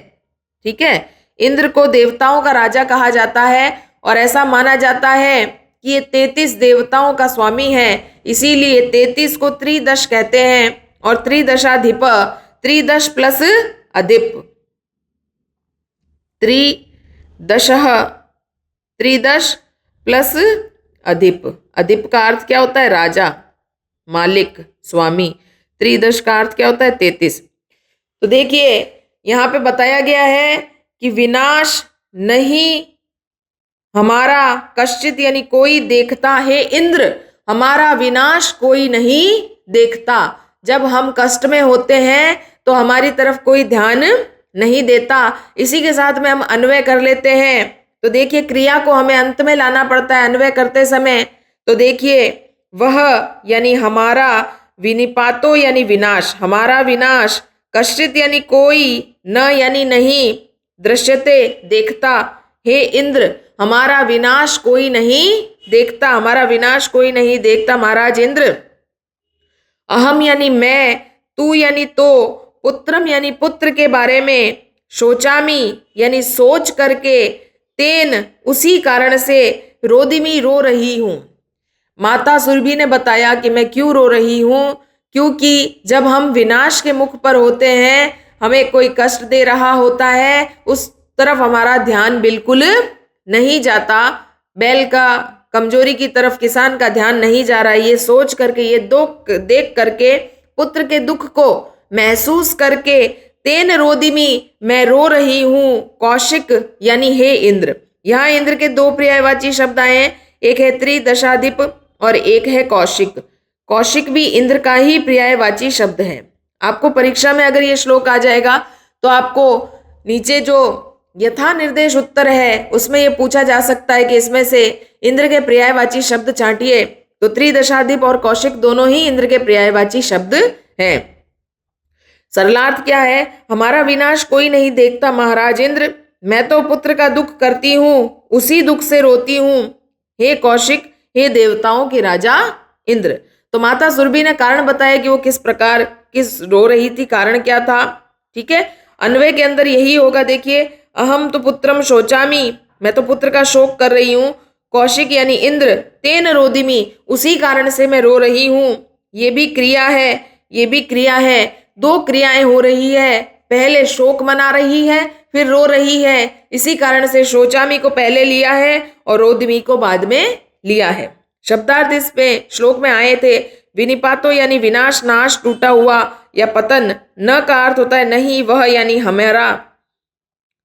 ठीक है, इंद्र को देवताओं का राजा कहा जाता है और ऐसा माना जाता है कि ये 33 देवताओं का स्वामी है, इसीलिए 33 को त्रिदश कहते हैं। और त्रिदशाधिप, त्रिदश प्लस अधिप, त्रिदशः, त्रिदश प्लस अधिप। अधिप का अर्थ क्या होता है, राजा, मालिक, स्वामी। त्रिदश का अर्थ क्या होता है, 33। तो देखिए यहां पे बताया गया है कि विनाश नहीं हमारा, कश्चित यानी कोई देखता है। इंद्र हमारा विनाश कोई नहीं देखता। जब हम कष्ट में होते हैं तो हमारी तरफ कोई ध्यान नहीं देता। इसी के साथ में हम अन्वय कर लेते हैं। तो देखिए क्रिया को हमें अंत में लाना पड़ता है अन्वय करते समय। तो देखिए वह यानी हमारा, विनिपातो यानी विनाश, हमारा विनाश, कश्चित यानी कोई, न यानी नहीं, दृश्यते देखता, हे इंद्र हमारा विनाश कोई नहीं देखता, हमारा विनाश कोई नहीं देखता महाराज इंद्र। अहम यानी मैं, तू यानी तो, पुत्रम यानी पुत्र के बारे में, शोचामी यानी सोच करके, तेन उसी कारण से, रोदिमी रो रही हूं। माता सुरभि ने बताया कि मैं क्यों रो रही हूं, क्योंकि जब हम विनाश के मुख पर होते हैं, हमें कोई कष्ट दे रहा होता है, उस तरफ हमारा ध्यान बिल्कुल नहीं जाता। बैल का कमजोरी की तरफ किसान का ध्यान नहीं जा रहा है। ये सोच करके, ये दुख देख करके, पुत्र के दुख को महसूस करके, तेन रोदिमी मैं रो रही हूं, कौशिक यानी हे इंद्र। यहाँ इंद्र के 2 पर्यायवाची शब्द आए हैं, एक है त्रिदशाधिप और एक है कौशिक। कौशिक भी इंद्र का ही पर्यायवाची शब्द है। आपको परीक्षा में अगर ये श्लोक आ जाएगा तो आपको नीचे जो यथा निर्देश उत्तर है उसमें ये पूछा जा सकता है कि इसमें से इंद्र के पर्यायवाची शब्द छांटिए। तो त्रिदशाधिप और कौशिक दोनों ही इंद्र के पर्यायवाची शब्द हैं। सरलार्थ क्या है, हमारा विनाश कोई नहीं देखता महाराज इंद्र, मैं तो पुत्र का दुख करती हूं, उसी दुख से रोती हूं, हे कौशिक, हे देवताओं के राजा इंद्र। तो माता सुरभि ने कारण बताया कि वो किस प्रकार किस रो रही थी, कारण क्या था। ठीक है, अन्वय के अंदर यही होगा। देखिए अहम तो पुत्रम शोचामी, मैं तो पुत्र का शोक कर रही हूं, कौशिक यानी इंद्र, तेन रोदिमी उसी कारण से मैं रो रही हूं। ये भी क्रिया है, ये भी क्रिया है, 2 क्रियाएं हो रही है। पहले शोक मना रही है, फिर रो रही है। इसी कारण से शोचामी को पहले लिया है और रोदिमी को बाद में लिया है। शब्दार्थ इस पे श्लोक में आए थे। विनिपातो यानी विनाश, नाश, टूटा हुआ या पतन। न का अर्थ होता है नहीं, वह यानी हमारा,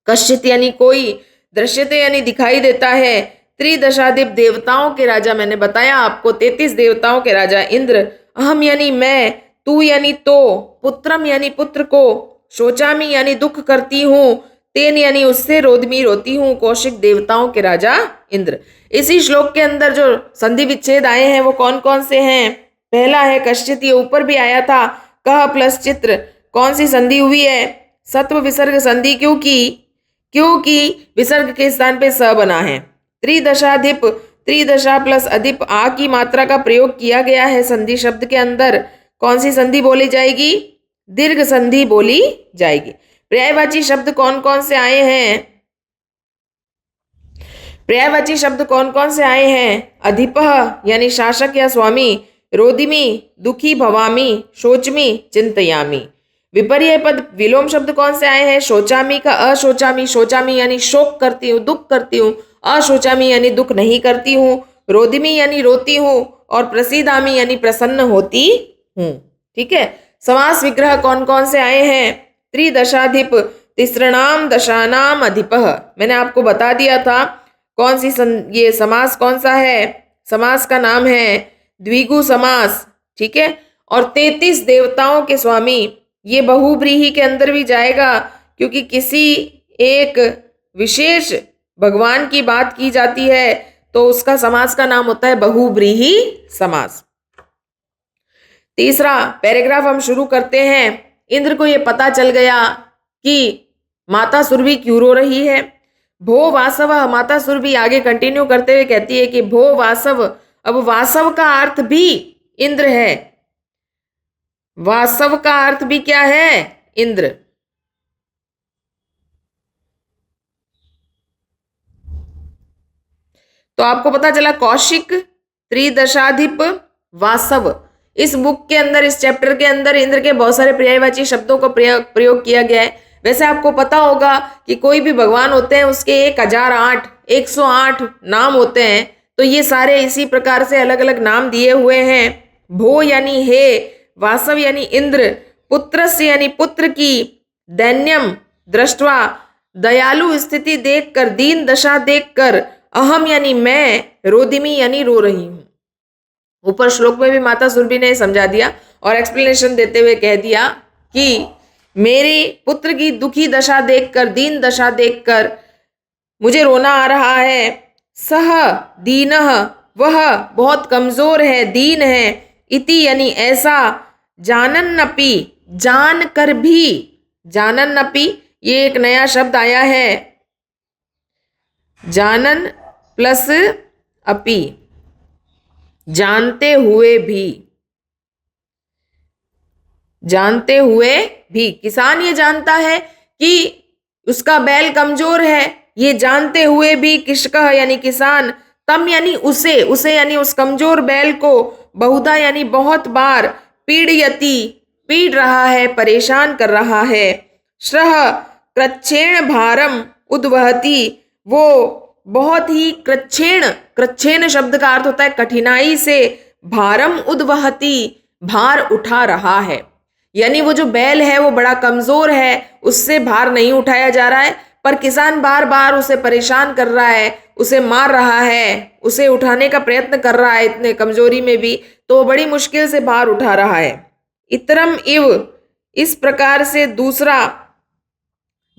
कश्चित यानी कोई, दृश्यते यानी दिखाई देता है, त्रिदशाधिप देवताओं के राजा, मैंने बताया आपको 33 देवताओं के राजा इंद्र, अहम यानी मैं, तू यानी तो, पुत्रम यानी पुत्र को, शोचामी यानी दुख करती हूँ, तेन यानी उससे, रोदमी रोती हूँ, कौशिक देवताओं के राजा इंद्र। इसी श्लोक के अंदर जो संधि विच्छेद आए हैं वो कौन कौन से हैं। पहला है कश्चित, ये ऊपर भी आया था, कह प्लस चित्र। कौन सी संधि हुई है, सत्व विसर्ग संधि, क्योंकि विसर्ग के स्थान पे स बना है। त्रिदशाधिप, त्रिदशा प्लस अधिप, आ की मात्रा का प्रयोग किया गया है संधि शब्द के अंदर। कौन सी संधि बोली जाएगी, दीर्घ संधि बोली जाएगी। पर्यायवाची शब्द कौन कौन से आए हैं, पर्यायवाची शब्द कौन कौन से आए हैं? अधिपः यानी शासक या स्वामी, रोदिमी दुखी भवामी, शोचमी चिंतयामी। विपर्य पद विलोम शब्द कौन से आए हैं? शोचामी का अशोचामी, शोचामी यानी शोक करती हूँ, दुख करती हूँ, अशोचामी यानी दुख नहीं करती हूँ, रोदिमी यानी रोती हूँ, और प्रसीदामी यानी प्रसन्न होती हूँ। ठीक है। समास विग्रह कौन कौन से आए हैं? त्रिदशाधिप, तिसृणाम दशानाम अधिपः। मैंने आपको बता दिया था कौन सी ये समास कौन सा है। समास का नाम है द्विगु समास। ठीक है। और 33 देवताओं के स्वामी, ये बहुव्रीहि के अंदर भी जाएगा, क्योंकि किसी एक विशेष भगवान की बात की जाती है तो उसका समास का नाम होता है बहुव्रीहि समास। तीसरा पैराग्राफ हम शुरू करते हैं। इंद्र को ये पता चल गया कि माता सुरभि क्यों रो रही है। भो वासव, माता सुरभि आगे कंटिन्यू करते हुए कहती है कि भो वासव। अब वासव का अर्थ भी इंद्र है। वासव का अर्थ भी क्या है? इंद्र। तो आपको पता चला कौशिक, त्रिदशाधिप, वासव। इस बुक के अंदर, इस चैप्टर के अंदर इंद्र के बहुत सारे पर्यायवाची शब्दों को प्रयोग किया गया है। वैसे आपको पता होगा कि कोई भी भगवान होते हैं उसके 1,008 नाम होते हैं। तो ये सारे इसी प्रकार से अलग अलग नाम दिए हुए हैं। भो यानी हे, वासव यानी इंद्र, पुत्रस्य यानी पुत्र की, दैन्यम दृष्टवा दयालु स्थिति देखकर, दीन दशा देखकर, अहम यानी मैं, रोदिमी यानी रो रही हूं। ऊपर श्लोक में भी माता सुरभि ने समझा दिया और एक्सप्लेनेशन देते हुए कह दिया कि मेरे पुत्र की दुखी दशा देखकर, दीन दशा देखकर मुझे रोना आ रहा है। सह दीनः, वह बहुत कमजोर है, दीन है। इति यानी ऐसा, जानन्नपि जान कर भी, जानन्नपि ये एक नया शब्द आया है, जानन प्लस अपि, जानते हुए भी। जानते हुए भी, किसान ये जानता है कि उसका बैल कमजोर है, ये जानते हुए भी कृषकः यानी किसान, तम यानी उसे यानी उस कमजोर बैल को, बहुधा यानी बहुत बार, पीड़यति पीड़ रहा है, परेशान कर रहा है। श्रह कृच्छेण भारम उद्वहति, वो बहुत ही कृच्छेण शब्द का अर्थ होता है कठिनाई से, भारम उद्वहति भार उठा रहा है। यानी वो जो बैल है वो बड़ा कमजोर है, उससे भार नहीं उठाया जा रहा है, पर किसान बार बार उसे परेशान कर रहा है, उसे मार रहा है, उसे उठाने का प्रयत्न कर रहा है इतने कमजोरी में भी, तो बड़ी मुश्किल से भार उठा रहा है। इतरम इव, इस प्रकार से दूसरा,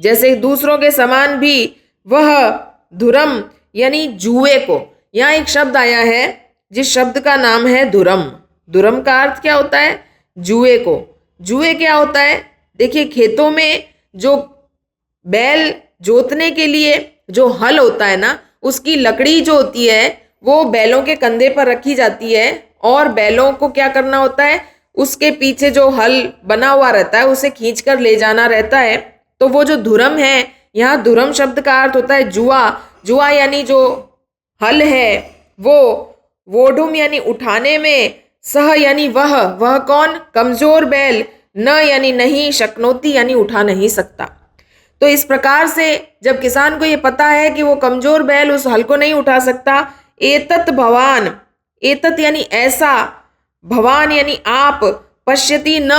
जैसे दूसरों के समान भी, वह धुरम यानी जुए को। यहाँ एक शब्द आया है जिस शब्द का नाम है धुरम। धुरम का अर्थ क्या होता है? जुए को। जुए क्या होता है? देखिए, खेतों में जो बैल जोतने के लिए जो हल होता है ना, उसकी लकड़ी जो होती है वो बैलों के कंधे पर रखी जाती है, और बैलों को क्या करना होता है, उसके पीछे जो हल बना हुआ रहता है उसे खींच कर ले जाना रहता है। तो वो जो धुरम है, यहाँ धुरम शब्द का अर्थ होता है जुआ। जुआ यानी जो हल है वो, वोढुम यानी उठाने में, सह यानी वह कौन? कमजोर बैल, न यानी नहीं, शक्नोती यानी उठा नहीं सकता। तो इस प्रकार से जब किसान को ये पता है कि वो कमजोर बैल उस हल को नहीं उठा सकता, एतत भवान, एतत यानी ऐसा, भवान यानी आप, पश्यति न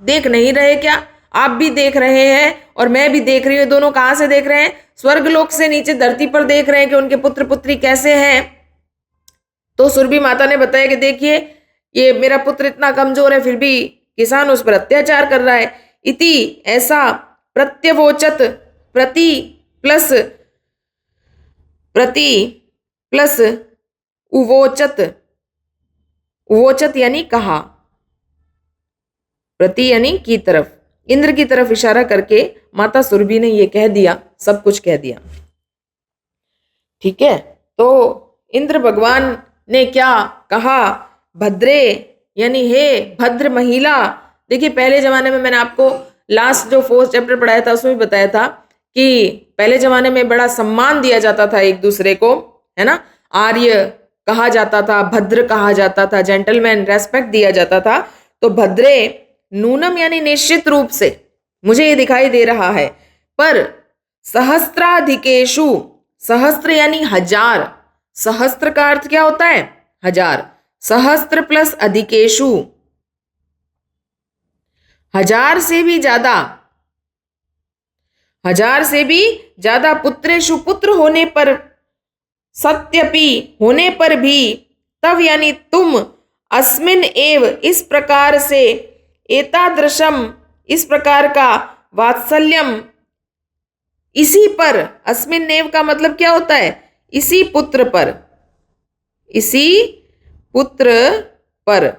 देख नहीं रहे क्या? आप भी देख रहे हैं और मैं भी देख रही हूँ। दोनों कहाँ से देख रहे हैं? स्वर्गलोक से नीचे धरती पर देख रहे हैं कि उनके पुत्र पुत्री कैसे हैं। तो सुरभि माता ने बताया कि देखिए, ये मेरा पुत्र इतना कमजोर है, फिर भी किसान उस पर अत्याचार कर रहा है। इति ऐसा, प्रत्यवोचत, प्रति प्लस उवोचत, उवोचत यानी कहा, प्रति यानी की तरफ, इंद्र की तरफ इशारा करके माता सुरभि ने ये कह दिया, सब कुछ कह दिया। ठीक है। तो इंद्र भगवान ने क्या कहा? भद्रे यानी हे भद्र महिला। देखिए, पहले जमाने में मैंने आपको लास्ट जो 4th चैप्टर पढ़ाया था उसमें भी बताया था कि पहले जमाने में बड़ा सम्मान दिया जाता था एक दूसरे को, है ना, आर्य कहा जाता था, भद्र कहा जाता था, जेंटलमैन रेस्पेक्ट दिया जाता था। तो भद्रे नूनम यानी निश्चित रूप से मुझे ये दिखाई दे रहा है, पर सहस्त्राधिकेशु, सहस्त्र यानी हजार, सहस्त्र का अर्थ क्या होता है, हजार, सहस्त्र प्लस अधिकेशु, हजार से भी ज्यादा, हजार से भी ज्यादा, पुत्रेशु पुत्र होने पर, सत्यपि होने पर भी, तब यानी तुम, अस्मिन एव इस प्रकार से, एतादृशम इस प्रकार का, वात्सल्यम इसी पर, अस्मिन एव का मतलब क्या होता है, इसी पुत्र पर, इसी पुत्र पर,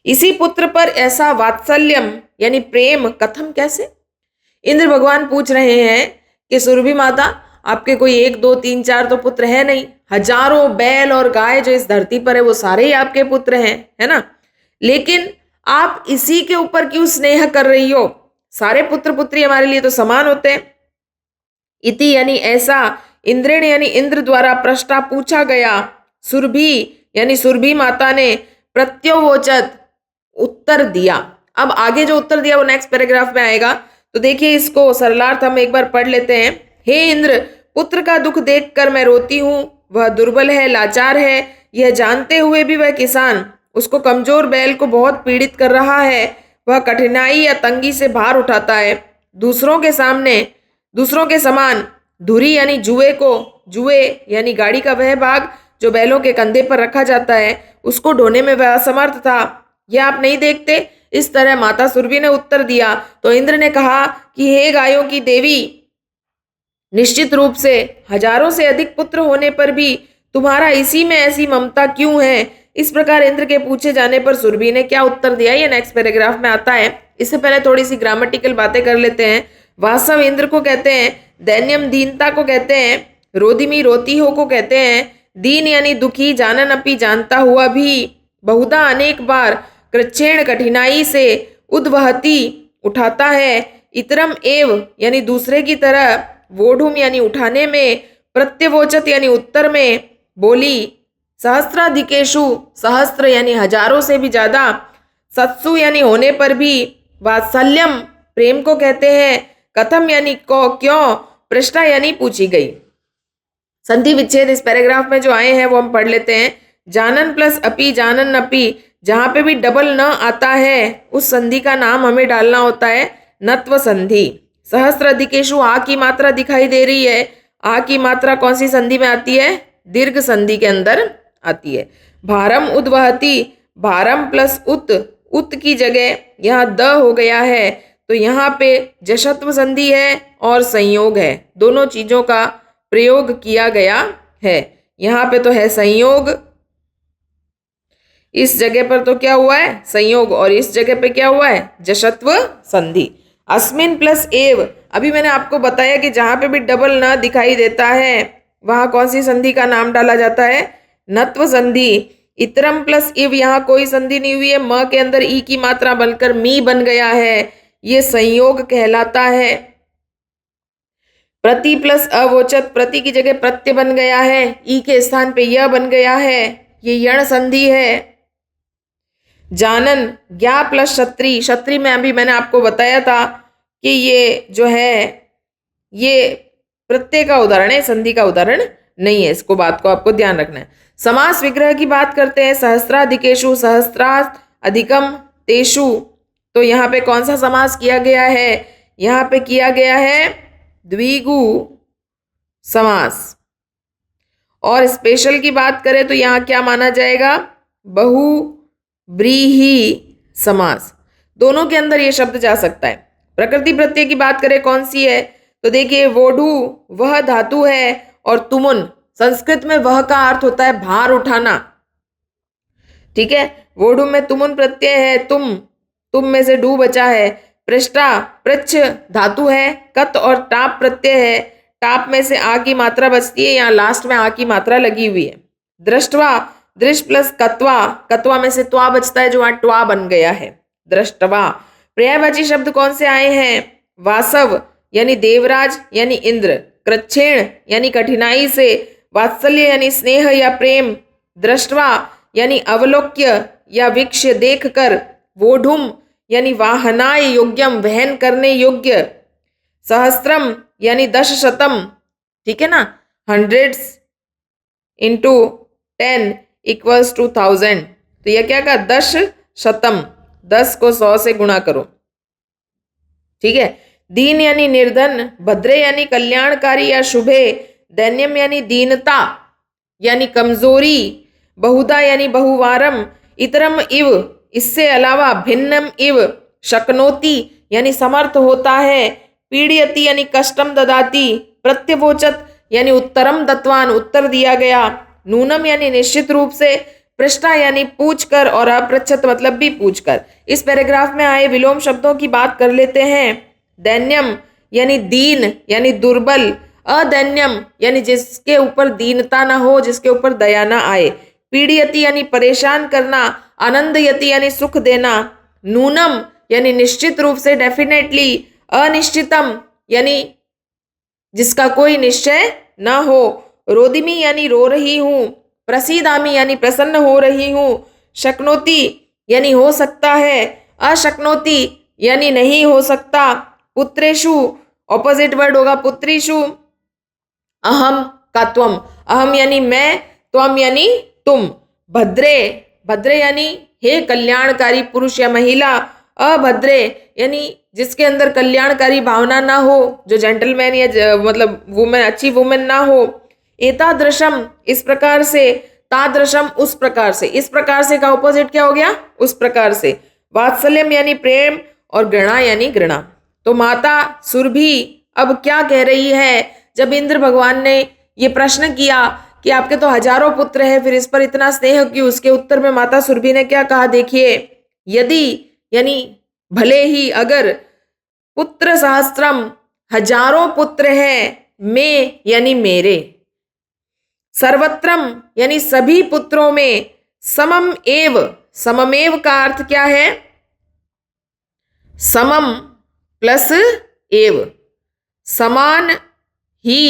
इसी पुत्र पर ऐसा वात्सल्यम यानी प्रेम, कथम कैसे। इंद्र भगवान पूछ रहे हैं कि सुरभि माता, आपके कोई 1 2 3 4 तो पुत्र है नहीं, हजारों बैल और गाय जो इस धरती पर है वो सारे ही आपके पुत्र हैं, है ना, लेकिन आप इसी के ऊपर क्यों स्नेह कर रही हो, सारे पुत्र पुत्री हमारे लिए तो समान होते हैं। इति यानी ऐसा, इंद्रेण यानी इंद्र द्वारा, पृष्ठा पूछा गया, सुरभि यानी सुरभि माता ने, प्रत्योवोचत उत्तर दिया। अब आगे जो उत्तर दिया वो नेक्स्ट पैराग्राफ में आएगा, तो देखिए इसको सरलार्थ हम एक बार पढ़ लेते हैं। हे इंद्र, पुत्र का दुख देखकर मैं रोती हूँ, वह दुर्बल है, लाचार है, यह जानते हुए भी वह किसान उसको कमजोर बैल को बहुत पीड़ित कर रहा है, वह कठिनाई या तंगी से भार उठाता है, दूसरों के सामने, दूसरों के समान धुरी यानी जुए को, जुए यानी गाड़ी का वह भाग जो बैलों के कंधे पर रखा जाता है, उसको ढोने में वह असमर्थ था, यह आप नहीं देखते। इस तरह माता सुरभि ने उत्तर दिया। तो इंद्र ने कहा कि हे गायों की देवी, निश्चित रूप से हजारों से अधिक पुत्र होने पर भी तुम्हारा इसी में ऐसी ममता क्यों है। इस प्रकार इंद्र के पूछे जाने पर सुरभि ने क्या उत्तर दिया, ये नेक्स्ट पैराग्राफ में आता है। इससे पहले थोड़ी सी ग्रामेटिकल बातें कर लेते हैं। वासव इंद्र को कहते हैं, दैन्यम दीनता को कहते हैं, रोदिमी रोती हो को कहते हैं, दीन यानी दुखी, जानन अपी जानता हुआ भी, बहुधा अनेक बार, कृच्छेण कठिनाई से, उद्वहती उठाता है, इतरम एव यानी दूसरे की तरह, वोढ़ुम यानी उठाने में, प्रत्यवोचत यानी उत्तर में बोली, सहस्त्राधिकेशु सहस्त्र यानी हजारों से भी ज्यादा, सत्सु यानी होने पर भी, वात्सल्यम प्रेम को कहते हैं, कथम यानी को क्यों, पृष्ठा यानी पूछी गई। संधि विच्छेद इस पैराग्राफ में जो आए हैं वो हम पढ़ लेते हैं। जानन प्लस अपी, जानन अपी, जहां पे भी डबल न आता है उस संधि का नाम हमें डालना होता है नत्व संधि। सहस्त्र अधिकेशु आ की मात्रा दिखाई दे रही है, आ की मात्रा कौन सी संधि में आती है, दीर्घ संधि के अंदर आती है। भारम उद्वहती, भारम प्लस उत, उत की जगह यहाँ द हो गया है, तो यहाँ पे जशत्व संधि है और संयोग है, दोनों चीजों का प्रयोग किया गया है। यहाँ पे तो है संयोग, इस जगह पर तो क्या हुआ है संयोग, और इस जगह पे क्या हुआ है जशत्व संधि। अस्मिन प्लस एव, अभी मैंने आपको बताया कि जहां पे भी डबल न दिखाई देता है वहां कौन सी संधि का नाम डाला जाता है, नत्व संधि। इतरम प्लस इव, यहाँ कोई संधि नहीं हुई है, म के अंदर ई की मात्रा बनकर मी बन गया है, ये संयोग कहलाता है। प्रति प्लस अवोचत, प्रति की जगह प्रत्यय बन गया है, ई के स्थान पे यह बन गया है, ये यण संधि है। जानन, ज्ञा प्लस क्षत्रि, क्षत्रि में अभी मैंने आपको बताया था कि ये जो है ये प्रत्यय का उदाहरण है, संधि का उदाहरण नहीं है, इसको बात को आपको ध्यान रखना है। समास विग्रह की बात करते हैं, सहस्त्राधिकेशु, सहस्त्रात् अधिकम तेषु, तो यहाँ पे कौन सा समास किया गया है, यहाँ पे किया गया है द्विगु समास। और स्पेशल की बात करें तो यहाँ क्या माना जाएगा, बहुब्रीहि समास। दोनों के अंदर ये शब्द जा सकता है। प्रकृति प्रत्यय की बात करें कौन सी है, तो देखिए वोढ़ु वह धातु है, और तुमुन, संस्कृत में वह का अर्थ होता है भार उठाना, ठीक है। वोढ़ु में तुमुन प्रत्यय है, तुम में से डू बचा है। पृष्ठा पृच्छ धातु है, कत और टाप प्रत्यय है, टाप में से आ की मात्रा बचती है, यहाँ लास्ट में आ की मात्रा लगी हुई है। दृष्टवा, दृष्ट प्लस कत्वा, कत्वा में से त्वा बचता है जो वहां ट्वा बन गया है, दृष्टवा। पर्यायवाची शब्द कौन से आए हैं, वासव यानी देवराज यानी इंद्र, कृच्छेण यानी कठिनाई से, वात्सल्य यानी स्नेह या प्रेम, दृष्टवा यानी अवलोक्य या वीक्ष्य देखकर, वोढुम यानी वाहनाय योग्यम वहन करने योग्य, सहस्त्रम यानी 10,000, ठीक है ना, हंड्रेड्स इंटू 10 इक्वल्स टू 1000। तो यह क्या कहा, 10,000, 10 को 100 से गुणा करो, ठीक है। दीन यानी निर्धन, भद्रे यानी कल्याणकारी या शुभे, दैन्यम यानी दीनता यानी कमजोरी, बहुधा यानी बहुवारम, इतरम इव इससे अलावा, भिन्नम इव शक्नोति यानी समर्थ होता है, पीड़यति यानी कष्टम ददाति, प्रत्यवोचत यानी उत्तरम दत्वान उत्तर दिया गया, नूनम यानी निश्चित रूप से, पृष्ठा यानी पूछकर, और अपृच्छत मतलब भी पूछकर। इस पैराग्राफ में आए विलोम शब्दों की बात कर लेते हैं। दैन्यम यानी दीन यानी दुर्बल, अदैन्यम यानी जिसके ऊपर दीनता ना हो, जिसके ऊपर दया ना आए, पीड़यति यानी परेशान करना, आनंदयति यानी सुख देना, नूनम यानी निश्चित रूप से डेफिनेटली, अनिश्चितम यानी जिसका कोई निश्चय ना हो, रोदिमी यानी रो रही हूं, प्रसीदामी यानी प्रसन्न हो रही हूं, शक्नोति यानी हो सकता है, अशक्नोति यानी नहीं हो सकता, पुत्रेषु ऑपोजिट वर्ड होगा पुत्रीषु, अहम का त्वम, अहम यानी मैं, त्वम यानी तुम, भद्रे, भद्रे यानी हे कल्याणकारी पुरुष या महिला, अभद्रे यानी जिसके अंदर कल्याणकारी भावना ना हो, जो जेंटलमैन या मतलब वुमेन, अच्छी वुमेन ना हो, एतादृशम इस प्रकार से, तादृशम उस प्रकार से, इस प्रकार से का ऑपोजिट क्या हो गया, उस प्रकार से, वात्सल्यम यानी प्रेम, और घृणा यानी घृणा। तो माता सुरभि अब क्या कह रही है, जब इंद्र भगवान ने ये प्रश्न किया कि आपके तो हजारों पुत्र हैं, फिर इस पर इतना स्नेह क्यों, उसके उत्तर में माता सुरभि ने क्या कहा, देखिए, यदि यानी भले ही, अगर, पुत्र सहस्त्रम हजारों पुत्र हैं, में यानी मेरे, सर्वत्रम यानी सभी पुत्रों में, समम एव, सममेव का अर्थ क्या है, समम प्लस एव, समान ही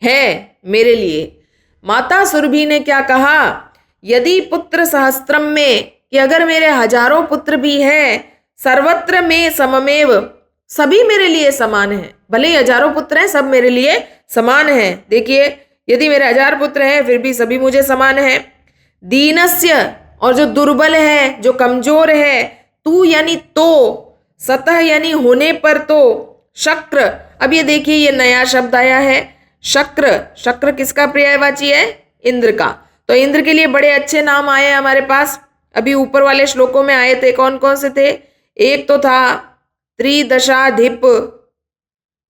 है मेरे लिए। माता सुरभि ने क्या कहा, यदि पुत्र सहस्त्रम में, कि अगर मेरे हजारों पुत्र भी हैं, सर्वत्र में सममेव सभी मेरे लिए समान हैं, भले ही हजारों पुत्र हैं सब मेरे लिए समान हैं। देखिए, यदि मेरे 1000 पुत्र हैं फिर भी सभी मुझे समान हैं। दीनस्य और जो दुर्बल है, जो कमजोर है, तू यानी तो, सतह यानी होने पर तो, शक्र, अब ये देखिए ये नया शब्द आया है शक्र, शक्र किसका पर्यायवाची है, इंद्र का। तो इंद्र के लिए बड़े अच्छे नाम आए हैं हमारे पास, अभी ऊपर वाले श्लोकों में आए थे, कौन कौन से थे, एक तो था त्रिदशाधिप,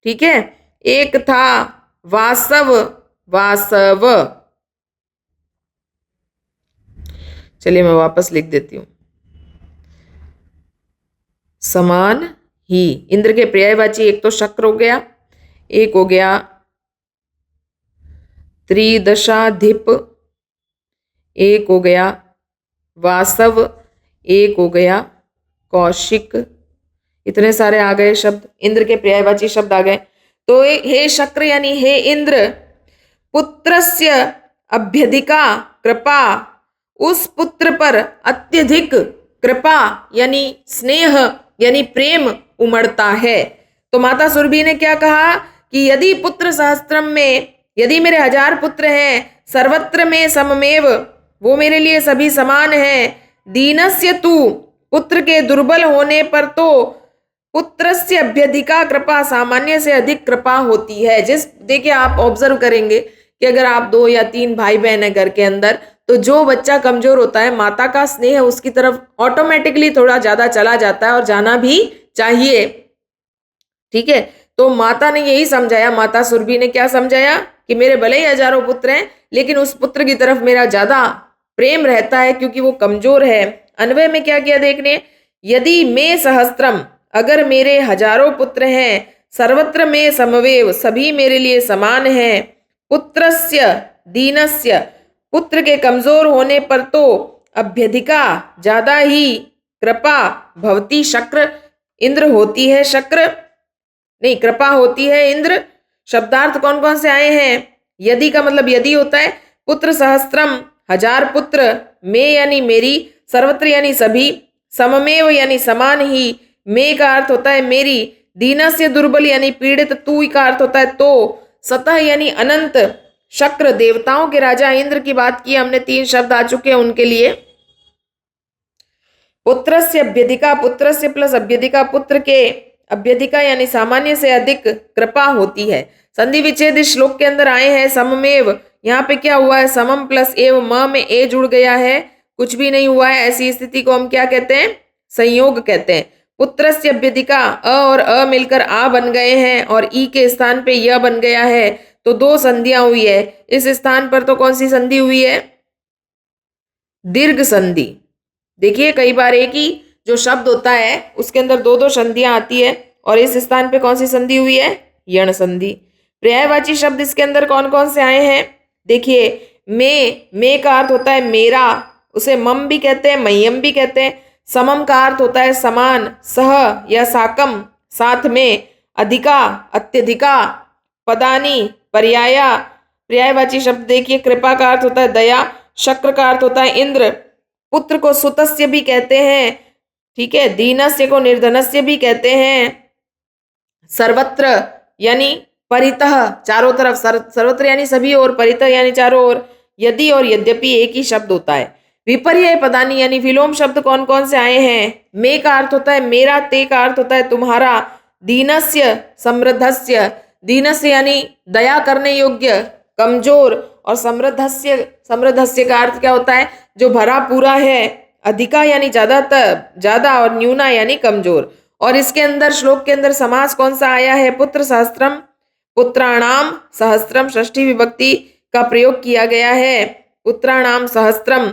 ठीक है, एक था वासव, वासव, चलिए मैं वापस लिख देती हूं, समान ही, इंद्र के पर्यायवाची एक तो शक्र हो गया, एक हो गया त्रिदशाधिप, एक हो गया वासव, एक हो गया कौशिक, इतने सारे आ गए शब्द, इंद्र के पर्यायवाची शब्द आ गए। तो हे शक्र यानी हे इंद्र, पुत्रस्य अभ्यधिका कृपा, उस पुत्र पर अत्यधिक कृपा यानी स्नेह यानी प्रेम उमड़ता है। तो माता सुरभि ने क्या कहा कि यदि पुत्र सहस्त्रम में, यदि मेरे 1000 पुत्र हैं, सर्वत्र में सममेव, वो मेरे लिए सभी समान हैं, दीनस्य तू, पुत्र के दुर्बल होने पर तो, पुत्रस्य अभ्यधिका कृपा, सामान्य से अधिक कृपा होती है। देखिए आप ऑब्जर्व करेंगे कि अगर आप 2 या 3 भाई बहन है घर के अंदर, तो जो बच्चा कमजोर होता है, माता का स्नेह उसकी तरफ ऑटोमेटिकली थोड़ा ज्यादा चला जाता है, और जाना भी चाहिए, ठीक है। तो माता ने यही समझाया, माता सुरभि ने क्या समझाया कि मेरे भले ही हजारों पुत्र हैं, लेकिन उस पुत्र की तरफ मेरा ज्यादा प्रेम रहता है क्योंकि वो कमजोर है। अन्वय में क्या किया देखने, यदि मैं सहस्त्रम, अगर मेरे हजारों पुत्र हैं, सर्वत्र में समवेव, सभी मेरे लिए समान हैं, पुत्रस्य दीनस्य, पुत्र के कमजोर होने पर तो, अभ्यधिका ज्यादा ही, कृपा भवती शक्र, इंद्र होती है शक्र, नहीं कृपा होती है इंद्र, शब्दार्थ कौन कौन से आए हैं? यदि का मतलब यदि होता है, पुत्र सहस्त्रम हजार पुत्र, में यानी मेरी, सर्वत्र यानी सभी, सममेव यानी समान ही, में का अर्थ होता है मेरी, दीनस्य दुर्बल यानी पीड़ित, तू का अर्थ होता है तो, सतह यानी अनंत, शक्र देवताओं के राजा इंद्र की बात की हमने, 3 शब्द आ चुके हैं उनके लिए। पुत्रस्य अभ्यधिका, पुत्रस्य प्लस अभ्यधिका, पुत्र के अभ्यधिका यानी सामान्य से अधिक कृपा होती है। संधि विच्छेद इस श्लोक के अंदर आए हैं। सममेव, यहाँ पे क्या हुआ है? समम प्लस एव, म में ए जुड़ गया है, कुछ भी नहीं हुआ है। ऐसी स्थिति को हम क्या कहते हैं? संयोग कहते हैं। पुत्रस्य अभ्यधिका, अ और अ मिलकर आ बन गए हैं और ई के स्थान पे य बन गया है, तो 2 संधियां हुई है। इस स्थान पर तो कौन सी संधि हुई है? दीर्घ संधि। देखिए कई बार एक ही जो शब्द होता है उसके अंदर 2-2 संधियां आती है, और इस स्थान पे कौन सी संधि हुई है? यण संधि। पर्यायवाची शब्द इसके अंदर कौन कौन से आए हैं? देखिए, में का अर्थ होता है मेरा, उसे मम भी कहते हैं, मह्यम भी कहते हैं। समम का अर्थ होता है समान, सह या साकम, साथ में। अधिका, अत्यधिका। पदानी, पर्याया। पर्यायवाची शब्द देखिए, कृपा का अर्थ होता है दया, शक्र का अर्थ होता है इंद्र, पुत्र को सुतस्य भी कहते हैं, ठीक है, दीनस्य को निर्धनस्य भी कहते हैं, सर्वत्र यानी परितः, चारों तरफ, सर्वत्र यानी सभी ओर, परितः यानी चारों ओर। यदि और यद्यपि एक ही शब्द होता है। विपर्यय पदानी यानी विलोम शब्द कौन कौन से आए हैं? में का अर्थ होता है मेरा, ते का अर्थ होता है तुम्हारा, दीनस्य, समृद्धस्य, दीनस्य यानी दया करने योग्य, कमजोर, और समृद्धस्य का अर्थ क्या होता है? जो भरा पूरा है। अधिका यानी ज्यादा, और न्यूना यानी कमजोर। और इसके अंदर श्लोक के अंदर समास कौन सा आया है? पुत्र सहस्त्रम, पुत्राणाम सहस्त्रम, षष्ठी विभक्ति का प्रयोग किया गया है। पुत्राणाम सहस्त्रम,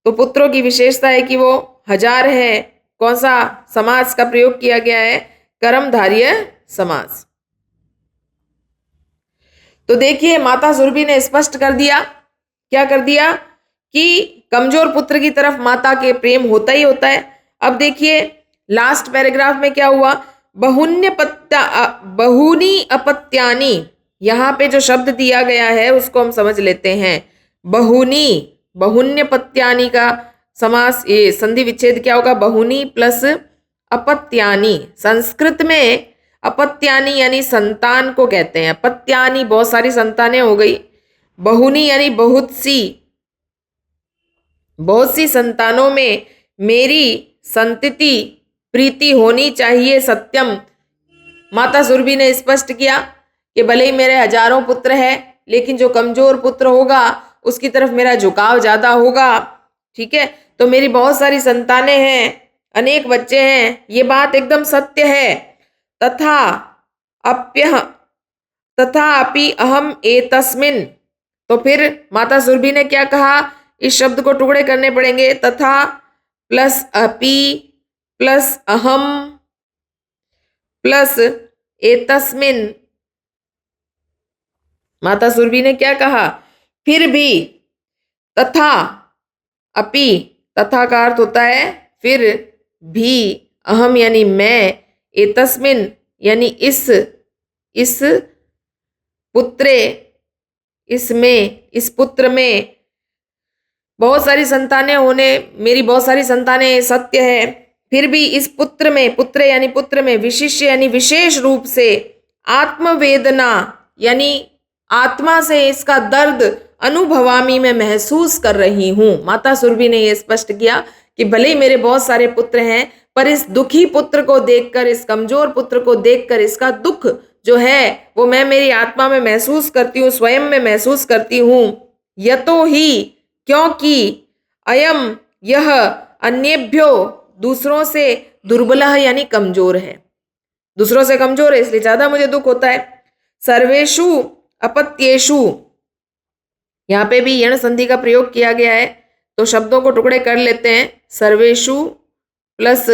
तो पुत्रों की विशेषता है कि वो 1000 है। कौन सा समास का प्रयोग किया गया है? कर्मधारय समास। तो देखिए माता सुरभि ने स्पष्ट कर दिया, क्या कर दिया? कि कमजोर पुत्र की तरफ माता के प्रेम होता ही होता है। अब देखिए लास्ट पैराग्राफ में क्या हुआ? बहुनी अपत्यानी, यहाँ पे जो शब्द दिया गया है उसको हम समझ लेते हैं। बहुन्यपत्यानी का समास, ये संधि विच्छेद क्या होगा? बहुनी प्लस अपत्यानी। संस्कृत में अपत्यानी यानी संतान को कहते हैं। अपत्यानी बहुत सारी संतानें हो गई। बहुनी यानी बहुत सी संतानों में मेरी संतति प्रीति होनी चाहिए। सत्यम, माता सुरभि ने स्पष्ट किया कि भले ही मेरे 1000 पुत्र हैं, लेकिन जो कमजोर पुत्र होगा उसकी तरफ मेरा झुकाव ज्यादा होगा, ठीक है। तो मेरी बहुत सारी संतानें हैं, अनेक बच्चे हैं, ये बात एकदम सत्य है। तथा अपि अहम एतस्मिन्, तो फिर माता सुरभि ने क्या कहा? इस शब्द को टुकड़े करने पड़ेंगे। तथा प्लस अपि प्लस अहम प्लस एतस्मिन्। माता सुरभि ने क्या कहा? फिर भी। तथा अपि, तथा का अर्थ होता है फिर भी, अहम यानी मैं, एतस्मिन् यानी इस पुत्रे, इसमें, इस पुत्र में बहुत सारी संतानें होने, मेरी बहुत सारी संतानें सत्य है। फिर भी इस पुत्र में, पुत्र यानी पुत्र में, विशिष्य यानी विशेष रूप से, आत्मवेदना यानी आत्मा से इसका दर्द अनुभवामी में महसूस कर रही हूं। माता सुरभि ने यह स्पष्ट किया कि भले ही मेरे बहुत सारे पुत्र हैं, पर इस दुखी पुत्र को देखकर, इस कमजोर पुत्र को देखकर इसका दुख जो है वो मैं मेरी आत्मा में महसूस करती हूँ, स्वयं में महसूस करती हूँ। यतो ही, क्योंकि, अयम यह, अन्येभ्यो दूसरों से, दुर्बल यानी कमजोर है, दूसरों से कमजोर है इसलिए ज्यादा मुझे दुख होता है। सर्वेषु अपत्येषु, यहाँ पे भी यण संधि का प्रयोग किया गया है, तो शब्दों को टुकड़े कर लेते हैं। सर्वेषु प्लस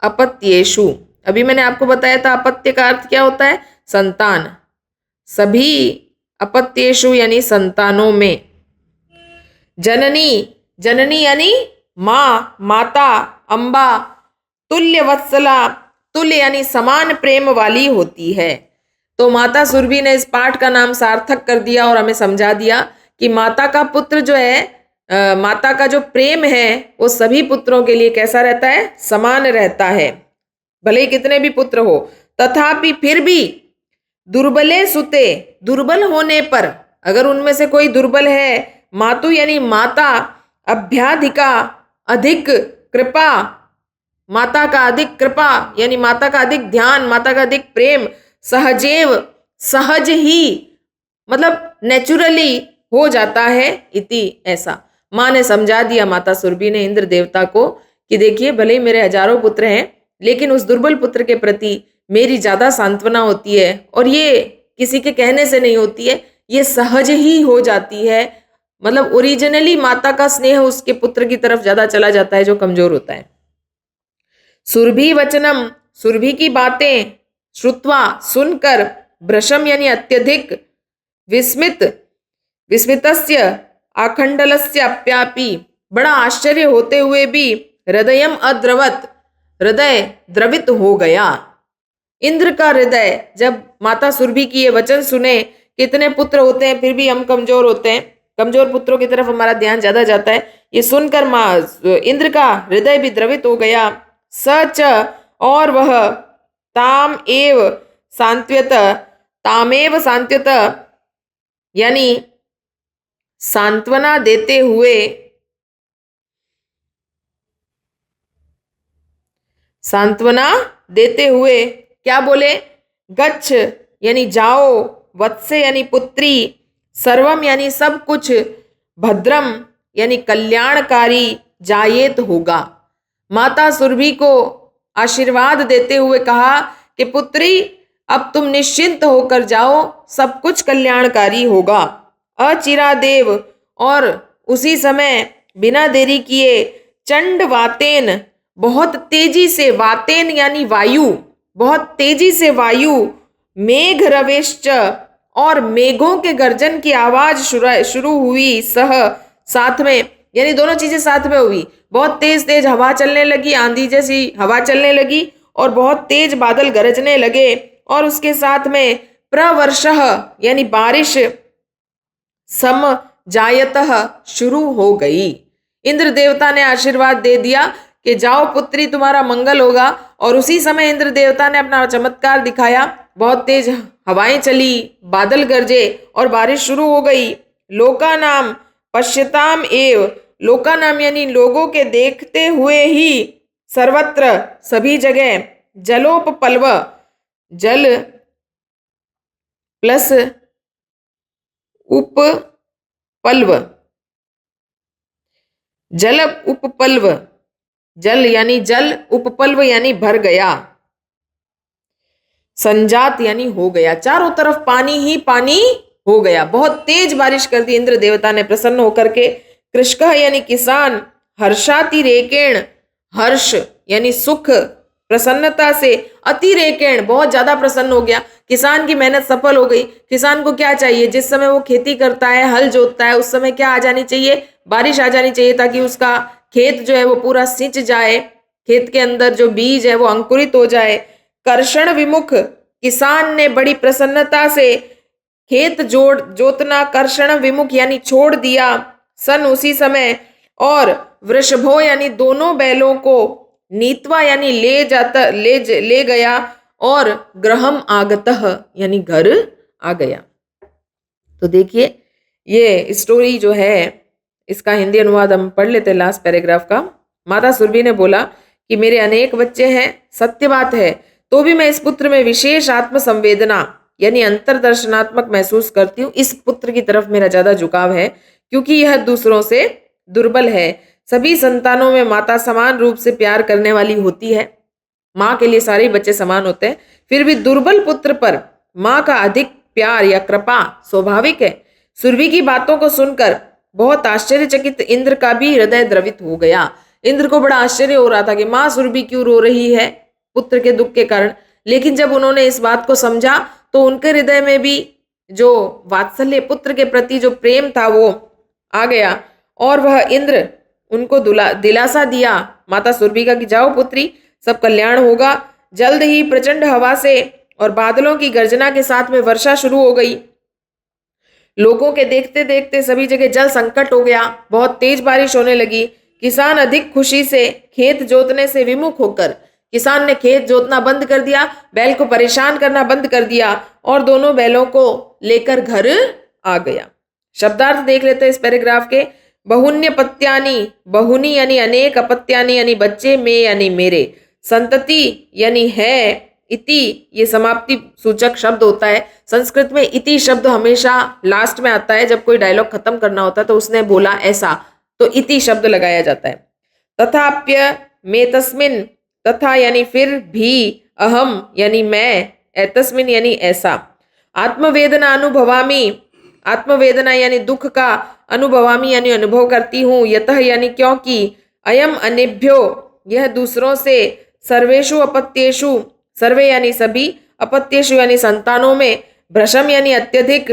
अपत्येषु। अभी मैंने आपको बताया था अपत्य का अर्थ क्या होता है? संतान। सभी अपत्येषु यानी संतानों में। जननी, जननी यानी माँ, माता, अम्बा। तुल्य वत्सला, तुल्य यानी समान प्रेम वाली होती है। तो माता सुरभि ने इस पाठ का नाम सार्थक कर दिया और हमें समझा दिया कि माता का पुत्र जो है, माता का जो प्रेम है वो सभी पुत्रों के लिए कैसा रहता है, समान रहता है, भले ही कितने भी पुत्र हो। तथापि फिर भी दुर्बले सुते, दुर्बल होने पर, अगर उनमें से कोई दुर्बल है, मातु यानी माता, अभ्याधिका अधिक कृपा, माता का अधिक कृपा यानी माता का अधिक ध्यान, माता का अधिक प्रेम, सहजेव सहज ही, मतलब नेचुरली हो जाता है, इति ऐसा माँ ने समझा दिया, माता सुरभि ने इंद्र देवता को कि देखिए भले ही मेरे हजारों पुत्र हैं, लेकिन उस दुर्बल पुत्र के प्रति मेरी ज्यादा सांत्वना होती है, और ये किसी के कहने से नहीं होती है, ये सहज ही हो जाती है। मतलब ओरिजिनली माता का स्नेह उसके पुत्र की तरफ ज्यादा चला जाता है जो कमजोर होता है। सुरभि वचनम, सुरभि की बातें, श्रुत्वा सुनकर, भ्रशम यानी अत्यधिक, विस्मित, विस्मितस्य आखंडलस्य अप्यापि, बड़ा आश्चर्य होते हुए भी, हृदयम अद्रवत, हृदय द्रवित हो गया। इंद्र का हृदय जब माता सुरभि की ये वचन सुने, कितने पुत्र होते हैं फिर भी हम कमजोर होते हैं, कमजोर पुत्रों की तरफ हमारा ध्यान ज्यादा जाता है, ये सुनकर इंद्र का हृदय भी द्रवित हो गया। सच, और वह तामेव सांत्वत यानी सांत्वना देते हुए, सांत्वना देते हुए क्या बोले, गच्छ यानी जाओ, वत्से यानी पुत्री, सर्वम यानी सब कुछ, भद्रम यानी कल्याणकारी, जायेत होगा। माता सुरभि को आशीर्वाद देते हुए कहा कि पुत्री अब तुम निश्चिंत होकर जाओ, सब कुछ कल्याणकारी होगा। अचिरादेव, और उसी समय बिना देरी किए, चंड वातेन, बहुत तेजी से, वातेन यानी वायु, बहुत तेजी से वायु, मेघ रवेश्च, और मेघों के गर्जन की आवाज शुरू हुई, साथ में यानी दोनों चीजें साथ में हुई, बहुत तेज तेज हवा चलने लगी, आंधी जैसी हवा चलने लगी, और बहुत तेज बादल गरजने लगे, और उसके साथ में प्रवर्षः यानी बारिश, सम जायतः शुरू हो गई। इंद्र देवता ने आशीर्वाद दे दिया कि जाओ पुत्री तुम्हारा मंगल होगा, और उसी समय इंद्र देवता ने अपना चमत्कार दिखाया, बहुत तेज हवाएं चली, बादल गरजे और बारिश शुरू हो गई। लोका नाम पश्यताम एव, लोका नाम यानी लोगों के देखते हुए ही, सर्वत्र सभी जगह, जलोपपल्व, जल प्लस उपपल्व, जल उपपल्व, जल यानी जल, उपपल्व यानी भर गया, संजात यानी हो गया, चारों तरफ पानी ही पानी हो गया, बहुत तेज बारिश कर दी इंद्र देवता ने प्रसन्न होकर के। कृषक यानी किसान, हर्षातिरेकेण, हर्ष यानी सुख, प्रसन्नता से, अतिरेकेण बहुत ज्यादा प्रसन्न हो गया, किसान की मेहनत सफल हो गई। किसान को क्या चाहिए, जिस समय वो खेती करता है, हल जोतता है, उस समय क्या आ जानी चाहिए, बारिश आ जानी चाहिए, ताकि उसका खेत जो है वो पूरा सिंच जाए, खेत के अंदर जो बीज है वो अंकुरित हो जाए। कर्षण विमुख, किसान ने बड़ी प्रसन्नता से खेत जोतना कर्षण विमुख यानी छोड़ दिया, सन उसी समय, और वृषभो यानी दोनों बैलों को, नीतवा यानी ले गया, और ग्रहम आगतः यानी घर आ गया। तो देखिए ये स्टोरी जो है इसका हिंदी अनुवाद हम पढ़ लेते हैं, लास्ट पैराग्राफ का। माता सुरभि ने बोला कि मेरे अनेक बच्चे हैं, सत्य बात है, तो भी मैं इस पुत्र में विशेष आत्म संवेदना यानी अंतरदर्शनात्मक महसूस करती हूँ। इस पुत्र की तरफ मेरा ज्यादा झुकाव है क्योंकि यह दूसरों से दुर्बल है। सभी संतानों में माता समान रूप से प्यार करने वाली होती है, माँ के लिए सारे बच्चे समान होते हैं, फिर भी दुर्बल पुत्र पर माँ का अधिक प्यार या कृपा स्वाभाविक है। सुरभि की बातों को सुनकर बहुत आश्चर्यचकित इंद्र का भी हृदय द्रवित हो गया। इंद्र को बड़ा आश्चर्य हो रहा था कि माँ सुरभि क्यों रो रही है पुत्र के दुख के कारण, लेकिन जब उन्होंने इस बात को समझा तो उनके हृदय में भी जो वात्सल्य, पुत्र के प्रति जो प्रेम था वो आ गया, और वह इंद्र उनको दिलासा दिया माता सुरभि का कि जाओ पुत्री, सब कल्याण होगा। जल्द ही प्रचंड हवा से और बादलों की गर्जना के साथ में वर्षा शुरू हो गई। लोगों के देखते देखते सभी जगह जल संकट हो गया, बहुत तेज बारिश होने लगी। किसान अधिक खुशी से खेत जोतने से विमुख होकर, किसान ने खेत जोतना बंद कर दिया, बैल को परेशान करना बंद कर दिया और दोनों बैलों को लेकर घर आ गया। शब्दार्थ देख लेते हैं इस पैराग्राफ के। बहुन्य पत्यानि, बहुनी यानी अनेक, अपत्यानि यानी बच्चे, में यानी मेरे, संतति यानी है, इति ये समाप्ति सूचक शब्द होता है। संस्कृत में इति शब्द हमेशा लास्ट में आता है, जब कोई डायलॉग खत्म करना होता है तो उसने बोला ऐसा, तो इति शब्द लगाया जाता है। तथाप्य में तस्मिन, तथा यानी फिर भी, अहम यानी मैं, एतस्मिन यानी ऐसा। आत्मवेदना अनुभवामी, आत्मवेदना यानी दुख का, अनुभवामी यानी अनुभव करती हूँ, यतः यानी क्योंकि, अयम अन्येभ्यो यह दूसरों से, सर्वेषु अपत्येषु सर्वे यानी सभी, अपत्येषु यानी संतानों में, भ्रशम यानी अत्यधिक,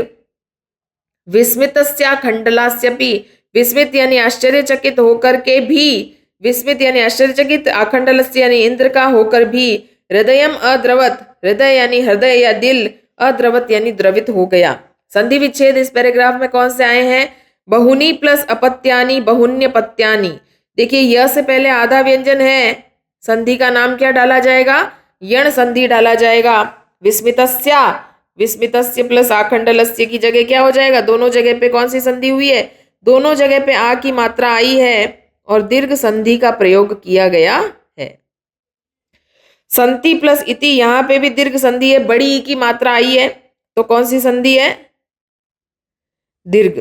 विस्मितस्या खंडलास्यपि विस्मित यानी आश्चर्यचकित होकर के भी, विस्मित यानी आश्चर्यचकित, आखंडलस्य यानी इंद्र का होकर भी, हृदयम अद्रवत हृदय यानी हृदय या दिल, अद्रवत यानी द्रवित हो गया। संधि विच्छेद इस पैराग्राफ में कौन से आए हैं? बहुनी प्लस अपत्यानि, बहुन्य पत्यानि। देखिए यह से पहले आधा व्यंजन है, संधि का नाम क्या डाला जाएगा? यण संधि डाला जाएगा। विस्मितस्या, विस्मितस्य प्लस आखंडलस्य की जगह क्या हो जाएगा? दोनों जगह पे कौन सी संधि हुई है? दोनों जगह पे आ की मात्रा आई है और दीर्घ संधि का प्रयोग किया गया है। संति प्लस इति, यहां पे भी दीर्घ संधि है, बड़ी ई की मात्रा आई है, तो कौन सी संधि है? दीर्घ।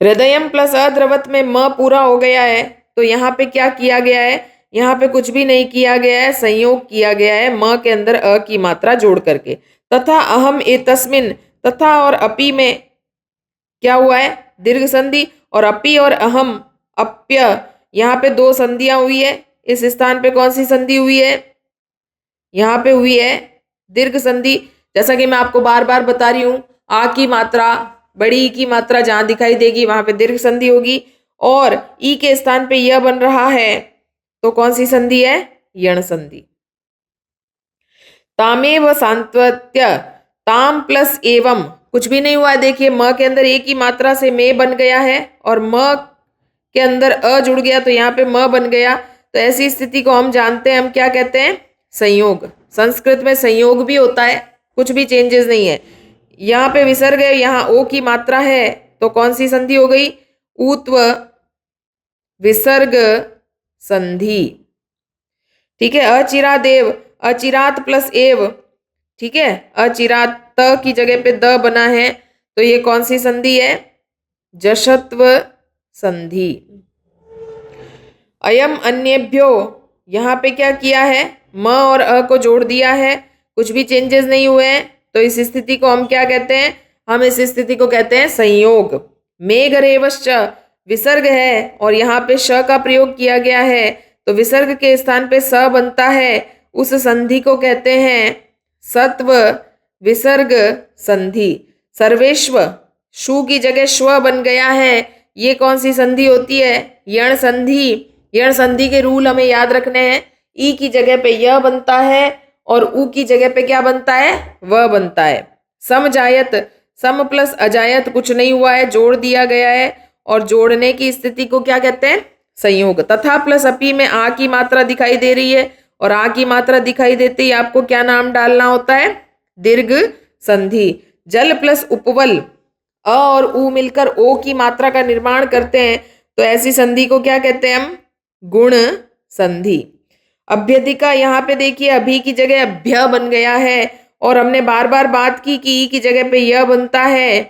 हृदयम प्लस अद्रवत में म पूरा हो गया है, तो यहाँ पे क्या किया गया है? यहाँ पे कुछ भी नहीं किया गया है, संयोग किया गया है म के अंदर अ की मात्रा जोड़ करके। तथा अहम एतस्मिन, तथा और अपि में क्या हुआ है? दीर्घ संधि। और अपि और अहम, अप्य, यहाँ पे दो संधियां हुई है, इस स्थान पे कौन सी संधि हुई है? यहाँ पे हुई है दीर्घ संधि। जैसा कि मैं आपको बार बार बता रही हूं, आ की मात्रा, बड़ी ई की मात्रा जहां दिखाई देगी वहां पे दीर्घ संधि होगी, और ई के स्थान पे यह बन रहा है, तो कौन सी संधि है? यण संधि। तामेव सांत्वत्य, ताम प्लस एवं, कुछ भी नहीं हुआ है। देखिए म के अंदर ए की मात्रा से में बन गया है और म के अंदर अ जुड़ गया, तो यहाँ पे म बन गया। तो ऐसी स्थिति को हम जानते हैं, हम क्या कहते हैं? संयोग। संस्कृत में संयोग भी होता है, कुछ भी चेंजेस नहीं है। यहाँ पे विसर्ग है, यहाँ ओ की मात्रा है, तो कौन सी संधि हो गई? ऊत्व विसर्ग संधि। ठीक है। अचिरादेव, अचिरात प्लस एव, ठीक है, अचिरात त की जगह पे द बना है, तो ये कौन सी संधि है? जशत्व संधि। अयम अन्येभ्यो, यहाँ पे क्या किया है? म और अ को जोड़ दिया है, कुछ भी चेंजेस नहीं हुए हैं, तो इस स्थिति को हम क्या कहते हैं? हम इस स्थिति को कहते हैं संयोग। मेघरेवश्च, विसर्ग है और यहाँ पे श का प्रयोग किया गया है, तो विसर्ग के स्थान पे स बनता है, उस संधि को कहते हैं सत्व विसर्ग संधि। सर्वेश्व, शु की जगह श्व बन गया है, ये कौन सी संधि होती है? यण संधि। यण संधि के रूल हमें याद रखने हैं। ई की जगह पे यह बनता है और उ की जगह पे क्या बनता है? वह बनता है। समजायत, सम प्लस अजायत, कुछ नहीं हुआ है, जोड़ दिया गया है, और जोड़ने की स्थिति को क्या कहते हैं? संयोग। तथा प्लस अपि में आ की मात्रा दिखाई दे रही है, और आ की मात्रा दिखाई देते ही आपको क्या नाम डालना होता है? दीर्घ संधि। जल प्लस उपवल, अ और उ मिलकर ओ की मात्रा का निर्माण करते हैं, तो ऐसी संधि को क्या कहते हैं हम? गुण संधि। अभ्यधिका, यहाँ पे देखिए अभी की जगह अभ्य बन गया है, और हमने बार बार बात की कि ई की जगह पे यह बनता है,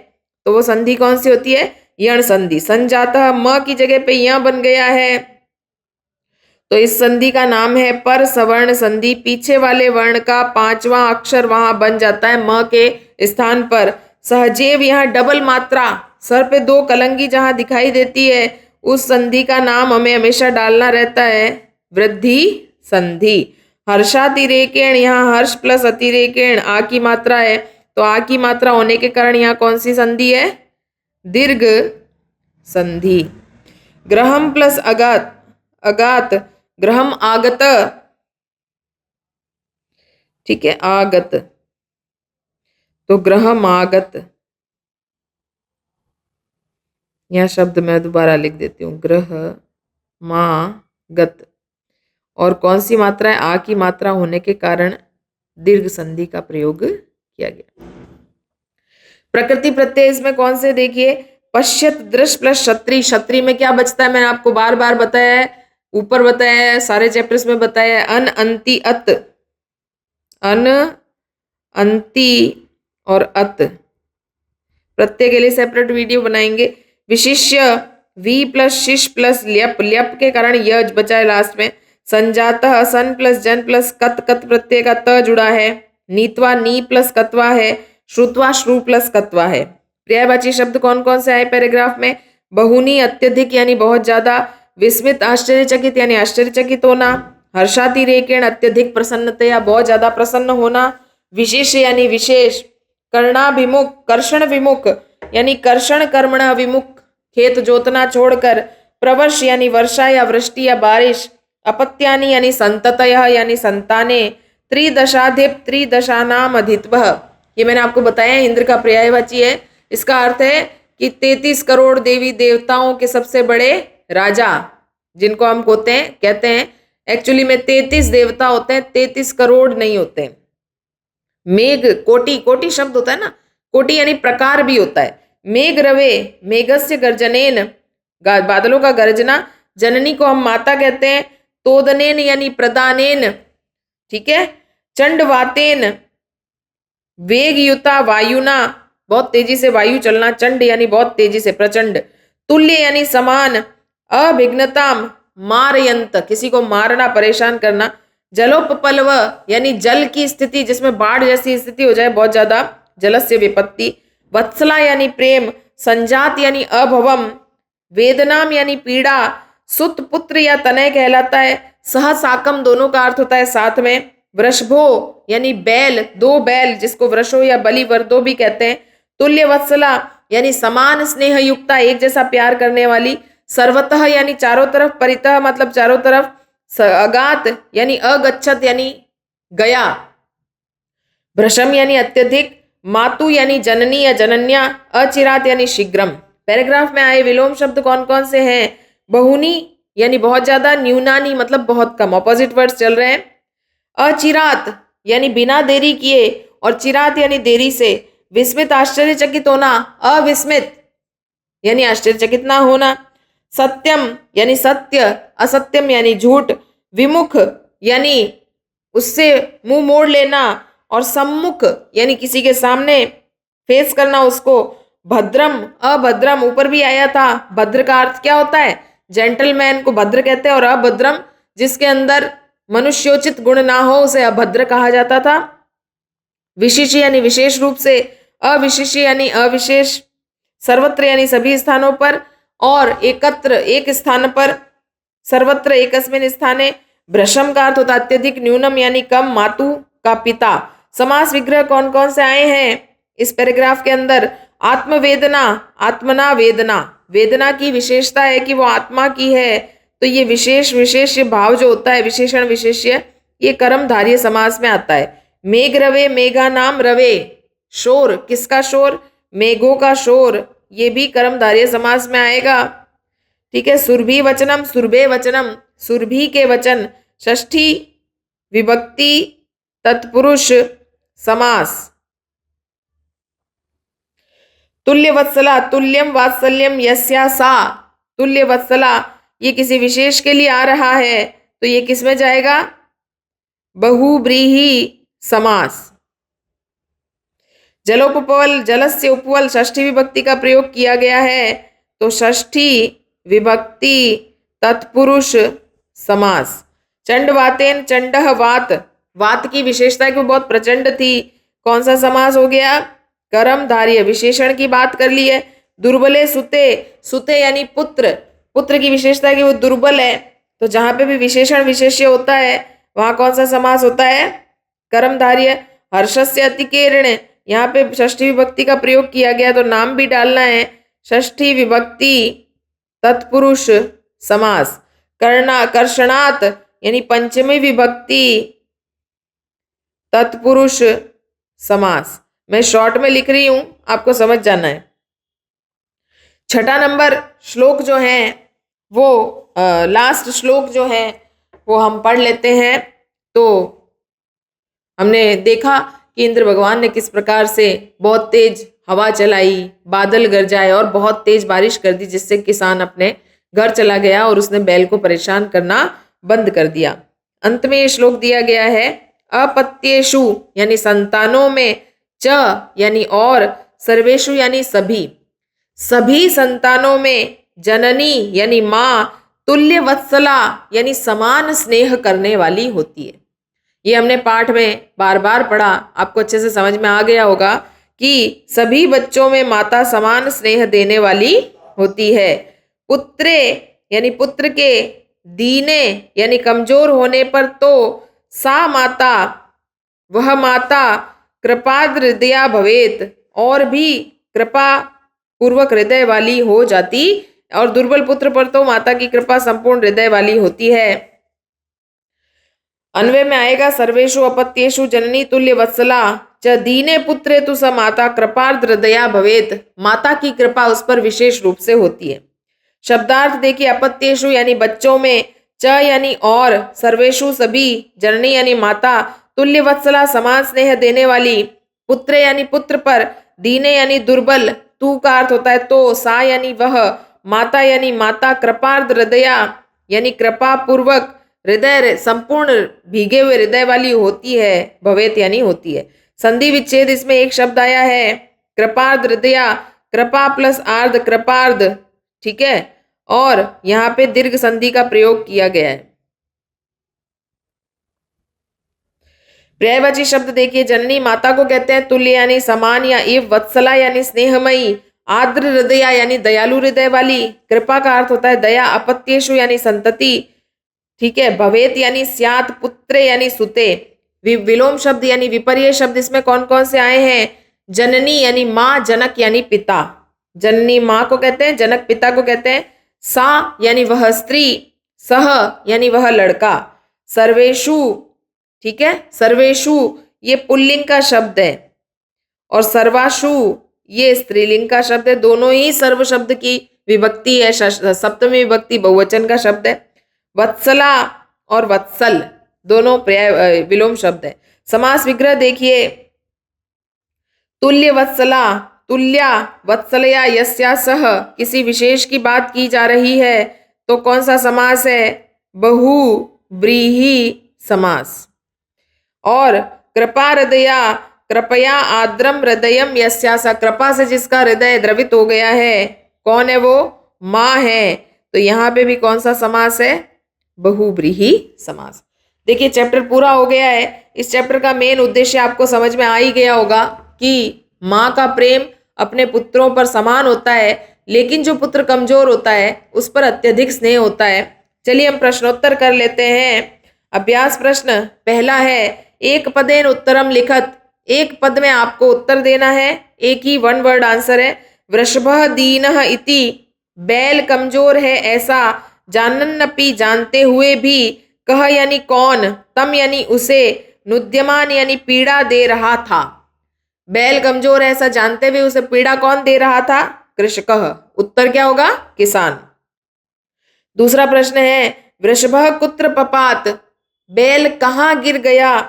तो वो संधि कौन सी होती है? यण संधि। संजातः, म की जगह पे यह बन गया है, तो इस संधि का नाम है पर सवर्ण संधि। पीछे वाले वर्ण का पांचवा अक्षर वहां बन जाता है म के स्थान पर। सहजेव, यहाँ डबल मात्रा, सर पे दो कलंगी जहां दिखाई देती है, उस संधि का नाम हमें हमेशा डालना रहता है वृद्धि संधि। हर्षातिरेकेण, यहाँ हर्ष प्लस अतिरेकेण आ की मात्रा है, तो आ की मात्रा होने के कारण यहाँ कौन सी संधि है? दीर्घ संधि। ग्रहम प्लस अगात, अगात, ग्रहम आगत, ठीक है, आगत, तो ग्रह मागत, यह शब्द मैं दोबारा लिख देती हूँ, ग्रह मागत। और कौन सी मात्रा है? आ की मात्रा होने के कारण दीर्घ संधि का प्रयोग किया गया। प्रकृति प्रत्यय इसमें कौन से? देखिए, पश्यत दृश्य प्लस क्षत्रि। क्षत्रि में क्या बचता है? मैंने आपको बार बार बताया है, ऊपर बताया है, सारे चैप्टर्स में बताया है, अन, अंति, अत, अन, अंति और अत। प्रत्यय के लिए सेपरेट वीडियो बनाएंगे। विशिष्य वी प्लस शिश प्लस ल्यप, ल्यप के कारण य बचा है लास्ट में। संजातः सन प्लस जन प्लस कत, कत प्रत्यय का त जुड़ा है। नीत्वा नी प्लस कत्वा है। श्रुत्वा श्रु प्लस कत्वा है। पर्यायवाची शब्द कौन कौन से आए पैराग्राफ में? बहुनी, अत्यधिक यानी बहुत ज्यादा। विस्मित, आश्चर्यचकित यानी आश्चर्यचकित होना। हर्षातिरेकेण, अत्यधिक प्रसन्नतया, बहुत ज्यादा प्रसन्न होना। विशेष यानी विशेष। कर्णाभिमुख, कर्षण विमुख यानी कर्षण कर्मण विमुख, खेत जोतना छोड़कर। प्रवर्ष यानी वर्षा या वृष्टि या बारिश। अपत्यानि यानी संततयः यानी संताने। त्रिदशाधिप, त्रिदशानाम अधित्वः, ये मैंने आपको बताया इंद्र का पर्यायवाची है। इसका अर्थ है कि 33 करोड़ देवी देवताओं के सबसे बड़े राजा, जिनको हम कहते हैं एक्चुअली में 33 देवता होते हैं, 33 करोड़ नहीं होते हैं। मेघ, कोटि, कोटि शब्द होता है ना, कोटि यानी प्रकार भी होता है। मेघ रवे, मेघस्य गर्जनेन, बादलों का गर्जना। जननी को हम माता कहते हैं। तोदनेन यानी प्रदानेन, ठीक है। चंडवातेन, वेग युता वायुना, बहुत तेजी से वायु चलना। चंड यानी बहुत तेजी से, प्रचंड। तुल्य यानी समान। अभिघ्नताम, मारयंत, किसी को मारना, परेशान करना। जलोपप्लव यानी जल की स्थिति, जिसमें बाढ़ जैसी स्थिति हो जाए, बहुत ज्यादा जलस्य विपत्ति। वत्सला यानी प्रेम। संजात यानी अभवम। वेदनाम यानी पीड़ा। सुत, पुत्र या तनय कहलाता है। सहसाकम, दोनों का अर्थ होता है साथ में। वृषभो यानी बैल, दो बैल, जिसको वृषो या बलि वर्दो भी कहते हैं। तुल्य वत्सला यानी समान स्नेह युक्ता, एक जैसा प्यार करने वाली। सर्वतः यानी चारों तरफ। परितः मतलब चारों तरफ। अगात यानी अगच्छत यानी गया। भ्रशम यानी अत्यधिक। मातु यानी जननी या जनन्या। अचिरात यानी शीघ्रम। पैराग्राफ में आए विलोम शब्द कौन कौन से हैं? बहुनी यानी बहुत ज्यादा। न्यूनानी मतलब बहुत कम, ऑपोजिट वर्ड्स चल रहे हैं। अचिरात यानी बिना देरी किए, और चिरात यानी देरी से। विस्मित, आश्चर्यचकित होना। अविस्मित यानी आश्चर्यचकित ना होना। सत्यम यानी सत्य। असत्यम यानी झूठ। विमुख यानी उससे मुंह मोड़ लेना, और सम्मुख यानी किसी के सामने फेस करना उसको। भद्रम, अभद्रम, ऊपर भी आया था। भद्र का अर्थ क्या होता है? जेंटलमैन को भद्र कहते हैं, और अभद्रम जिसके अंदर मनुष्योचित गुण ना हो उसे अभद्र कहा जाता था। विशेष यानी विशेष रूप से। अविशेष यानी अविशेष। सर्वत्र यानी सभी स्थानों पर, और एकत्र एक स्थान पर। सर्वत्र एकस्मिन स्थाने। भ्रशम का अर्थ होता अत्यधिक। न्यूनम यानी कम। मातु का पिता। समास विग्रह कौन कौन से आए हैं इस पैराग्राफ के अंदर? आत्मवेदना, आत्मना वेदना। वेदना की विशेषता है कि वो आत्मा की है, तो ये विशेष विशेष्य भाव जो होता है, विशेषण विशेष्य, ये कर्मधारय समास में आता है। मेघ रवे, मेघा नाम रवे। शोर, किसका शोर? मेघों का शोर, ये भी कर्मधारय समास में आएगा। ठीक है। सुरभि वचनम, सुरभे वचनम, सुरभि के वचन। षष्ठी विभक्ति तत्पुरुष समास। तुल्य वत्सला, तुल्यम वात्सल्यम यस्या सा। तुल्य वत्सला, ये किसी विशेष के लिए आ रहा है, तो ये किस में जाएगा? बहुब्रीहि समास। जलोपपल, जलस्य उपवल, षष्ठी विभक्ति का प्रयोग किया गया है, तो षष्ठी विभक्ति तत्पुरुष समास। चंडवातेन, चंडह वात। वात की विशेषता है कि वो बहुत प्रचंड थी, कौन सा समास हो गया? कर्मधारय, विशेषण की बात कर ली है। दुर्बले सुते, सुते यानी पुत्र। पुत्र की विशेषता है कि वो दुर्बल है, तो जहां पे भी विशेषण विशेष्य होता है वहां कौन सा समास होता है? कर्मधारय। हर्षस्य अतिकेर्ण, यहाँ पे षष्ठी विभक्ति का प्रयोग किया गया, तो नाम भी डालना है। षष्ठी विभक्ति तत्पुरुष समास। कर्णा, कर्षणात यानी पंचमी विभक्ति तत्पुरुष समास। मैं शॉर्ट में लिख रही हूं, आपको समझ जाना है। छठा नंबर श्लोक जो है वो लास्ट श्लोक जो है वो हम पढ़ लेते हैं। तो हमने देखा कि इंद्र भगवान ने किस प्रकार से बहुत तेज हवा चलाई, बादल गरजाए और बहुत तेज बारिश कर दी, जिससे किसान अपने घर चला गया और उसने बैल को परेशान करना बंद कर दिया। अंत में ये श्लोक दिया गया है, अपत्येषु यानी संतानों में, च यानी और, सर्वेषु यानी सभी, सभी संतानों में, जननी यानी माँ, तुल्य वत्सला यानी समान स्नेह करने वाली होती है। ये हमने पाठ में बार बार पढ़ा, आपको अच्छे से समझ में आ गया होगा कि सभी बच्चों में माता समान स्नेह देने वाली होती है। पुत्रे यानी पुत्र के, दीने यानी कमजोर होने पर, तो सा माता वह माता, कृपाद्र हृदया भवेत और भी कृपा पूर्वक हृदय वाली हो जाती, और दुर्बल पुत्र पर तो माता की कृपा संपूर्ण हृदय वाली होती है। अन्वय में आएगा, सर्वेषु अपत्येषु जननी तुल्य वत्सला च दीने पुत्रे तु स माता कृपार्द्र हृदया भवेत। माता की कृपा उस पर विशेष रूप से होती है। शब्दार्थ देखिए, अपत्येषु यानी बच्चों में, च यानी और, सर्वेषु सभी, जननी यानी माता, तुल्य वत्सला समान स्नेह देने वाली, पुत्र यानी पुत्र पर, दीने यानी दुर्बल, तू का अर्थ होता है तो, सा यानी वह, माता यानी माता, कृपार्द्र हृदया यानी कृपा पूर्वक, हृदय संपूर्ण भीगे हुए हृदय वाली होती है, भवेत यानी होती है। संधि विच्छेद इसमें एक शब्द आया है, कृपार्द्र हृदया, कृपा प्लस आर्द्र, कृपार्द्र, ठीक है, और यहाँ पे दीर्घ संधि का प्रयोग किया गया है। पर्यायवाची शब्द देखिए, जननी माता को कहते हैं तुल्य यानी समान या इव, वत्सला यानी स्नेहमयी, आर्द्र हृदया यानी दयालु हृदय वाली, कृपा का अर्थ होता है दया, अपत्येषु यानी संतति, ठीक है, भवेत यानी स्यात, पुत्रे यानी सुते। विलोम शब्द यानी विपर्य शब्द इसमें कौन कौन से आए हैं, जननी यानी माँ, जनक यानी पिता, जननी माँ को कहते हैं, जनक पिता को कहते हैं, सा यानी वह स्त्री, सह यानी वह लड़का, सर्वेषु, ठीक है, सर्वेषु ये पुल्लिंग का शब्द है और सर्वाशु ये स्त्रीलिंग का शब्द है। दोनों ही सर्व शब्द की विभक्ति है, सप्तमी विभक्ति बहुवचन का शब्द है। वत्सला और वत्सल दोनों पर्याय विलोम शब्द है। समास विग्रह देखिए, तुल्य वत्सला, तुल्या वत्सलया यस्या सह, किसी विशेष की बात की जा रही है तो कौन सा समास है, बहुव्रीहि समास। और कृपा हृदया, कृपया आद्रम हृदयम यस्यासा, कृपा से जिसका हृदय द्रवित हो गया है, कौन है वो, माँ है, तो यहाँ पे भी कौन सा समास है, बहुव्रीहि समास। देखिए चैप्टर पूरा हो गया है। इस चैप्टर का मेन उद्देश्य आपको समझ में आ ही गया होगा कि माँ का प्रेम अपने पुत्रों पर समान होता है, लेकिन जो पुत्र कमजोर होता है उस पर अत्यधिक स्नेह होता है। चलिए हम प्रश्नोत्तर कर लेते हैं। अभ्यास प्रश्न पहला है, एक पदेन उत्तरम लिखत, एक पद में आपको उत्तर देना है, एक ही वन वर्ड आंसर है। वृषभः दीनः इति, बैल कमजोर है ऐसा, जानन्नपि जानते हुए भी, कह यानी कौन, तम यानी उसे, नुद्यमान यानी पीड़ा दे रहा था। बैल कमजोर है ऐसा जानते हुए उसे पीड़ा कौन दे रहा था, कृषकः। उत्तर क्या होगा, किसान। दूसरा प्रश्न है, वृषभः कुत्र पपात, बैल कहाँ गिर गया,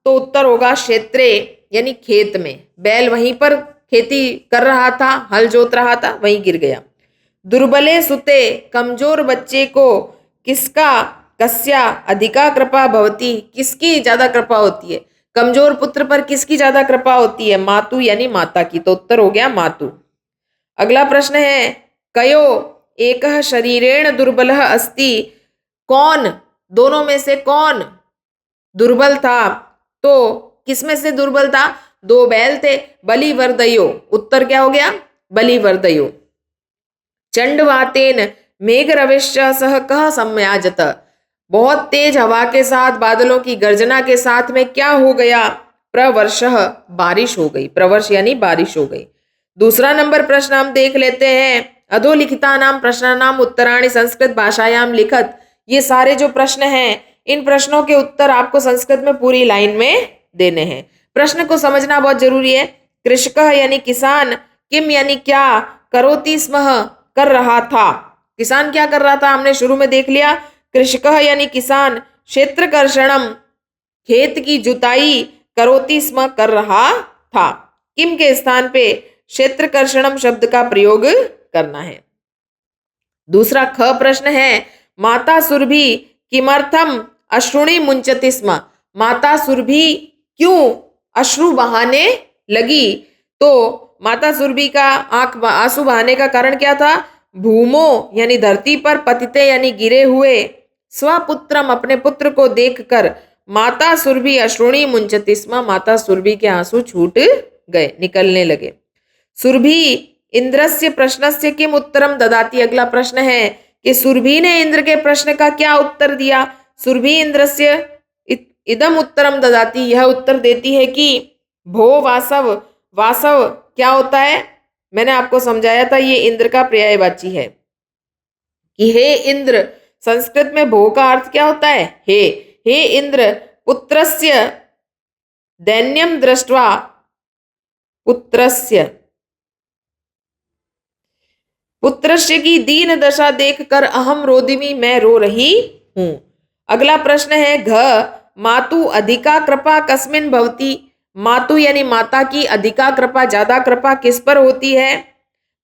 तो उत्तर होगा क्षेत्रे यानी खेत में, बैल वहीं पर खेती कर रहा था, हल जोत रहा था, वहीं गिर गया। दुर्बले सुते, कमजोर बच्चे को, किसका, कस्या अधिका कृपा भवती, किसकी ज्यादा कृपा होती है, कमजोर पुत्र पर किसकी ज्यादा कृपा होती है, मातु यानी माता की, तो उत्तर हो गया मातु। अगला प्रश्न है, कयो एकः शरीरेण दुर्बलः अस्ति, कौन दोनों में से कौन दुर्बल था, तो किसमें से दुर्बल था, दो बैल थे, बलिवर्दयो, उत्तर क्या हो गया, बलिवर्दयो। चंडवातेन मेघरविश्च सह कह सम्याजत, बहुत तेज हवा के साथ, बादलों की गर्जना के साथ में क्या हो गया, प्रवर्षः बारिश हो गई, प्रवर्ष यानी बारिश हो गई। दूसरा नंबर प्रश्न हम देख लेते हैं, अधोलिखितानां प्रश्नानां उत्तराणि संस्कृत भाषायां लिखत। ये सारे जो प्रश्न हैं इन प्रश्नों के उत्तर आपको संस्कृत में पूरी लाइन में देने हैं। प्रश्न को समझना बहुत जरूरी है। कृषकः यानी किसान, किम यानी क्या, करोति स्मः कर रहा था। किसान क्या कर रहा था हमने शुरू में देख लिया। कृषकः यानी किसान, क्षेत्रकर्षणम खेत की जुताई, करोति स्म कर रहा था। किम के स्थान पे क्षेत्रकर्षणम शब्द का प्रयोग करना है। दूसरा ख प्रश्न है, माता सुरभि किमर्थम अश्रुणि मुंचति स्म। माता सुरभि क्यों अश्रु बहाने लगी। तो माता सुरभि का आंसू बहाने का कारण क्या था। भूमो यानी धरती पर, पतिते यानी गिरे हुए, स्वपुत्रम अपने पुत्र को देखकर, माता सुरभि अश्रुणि मुंचति स्म माता सुरभि के आंसू छूट गए, निकलने लगे। सुरभि इंद्रस्य प्रश्नस्य किम उत्तरम ददाति। अगला प्रश्न है कि सुरभि ने इंद्र के प्रश्न का क्या उत्तर दिया। सुरभि इंद्रस्य इदम उत्तरम ददाति, यह उत्तर देती है कि भो वासव। वासव क्या होता है, मैंने आपको समझाया था, ये इंद्र का पर्यायवाची है कि हे इंद्र। संस्कृत में भो का अर्थ क्या होता है, हे इंद्र, पुत्रस्य दैन्यम दृष्ट्वा, पुत्रस्य की दीन दशा देखकर अहम रोदिमी, मैं रो रही हूं। अगला प्रश्न है घ मातु अधिका कृपा कस्मिन भवती। मातु यानी माता की अधिका कृपा, ज्यादा कृपा किस पर होती है।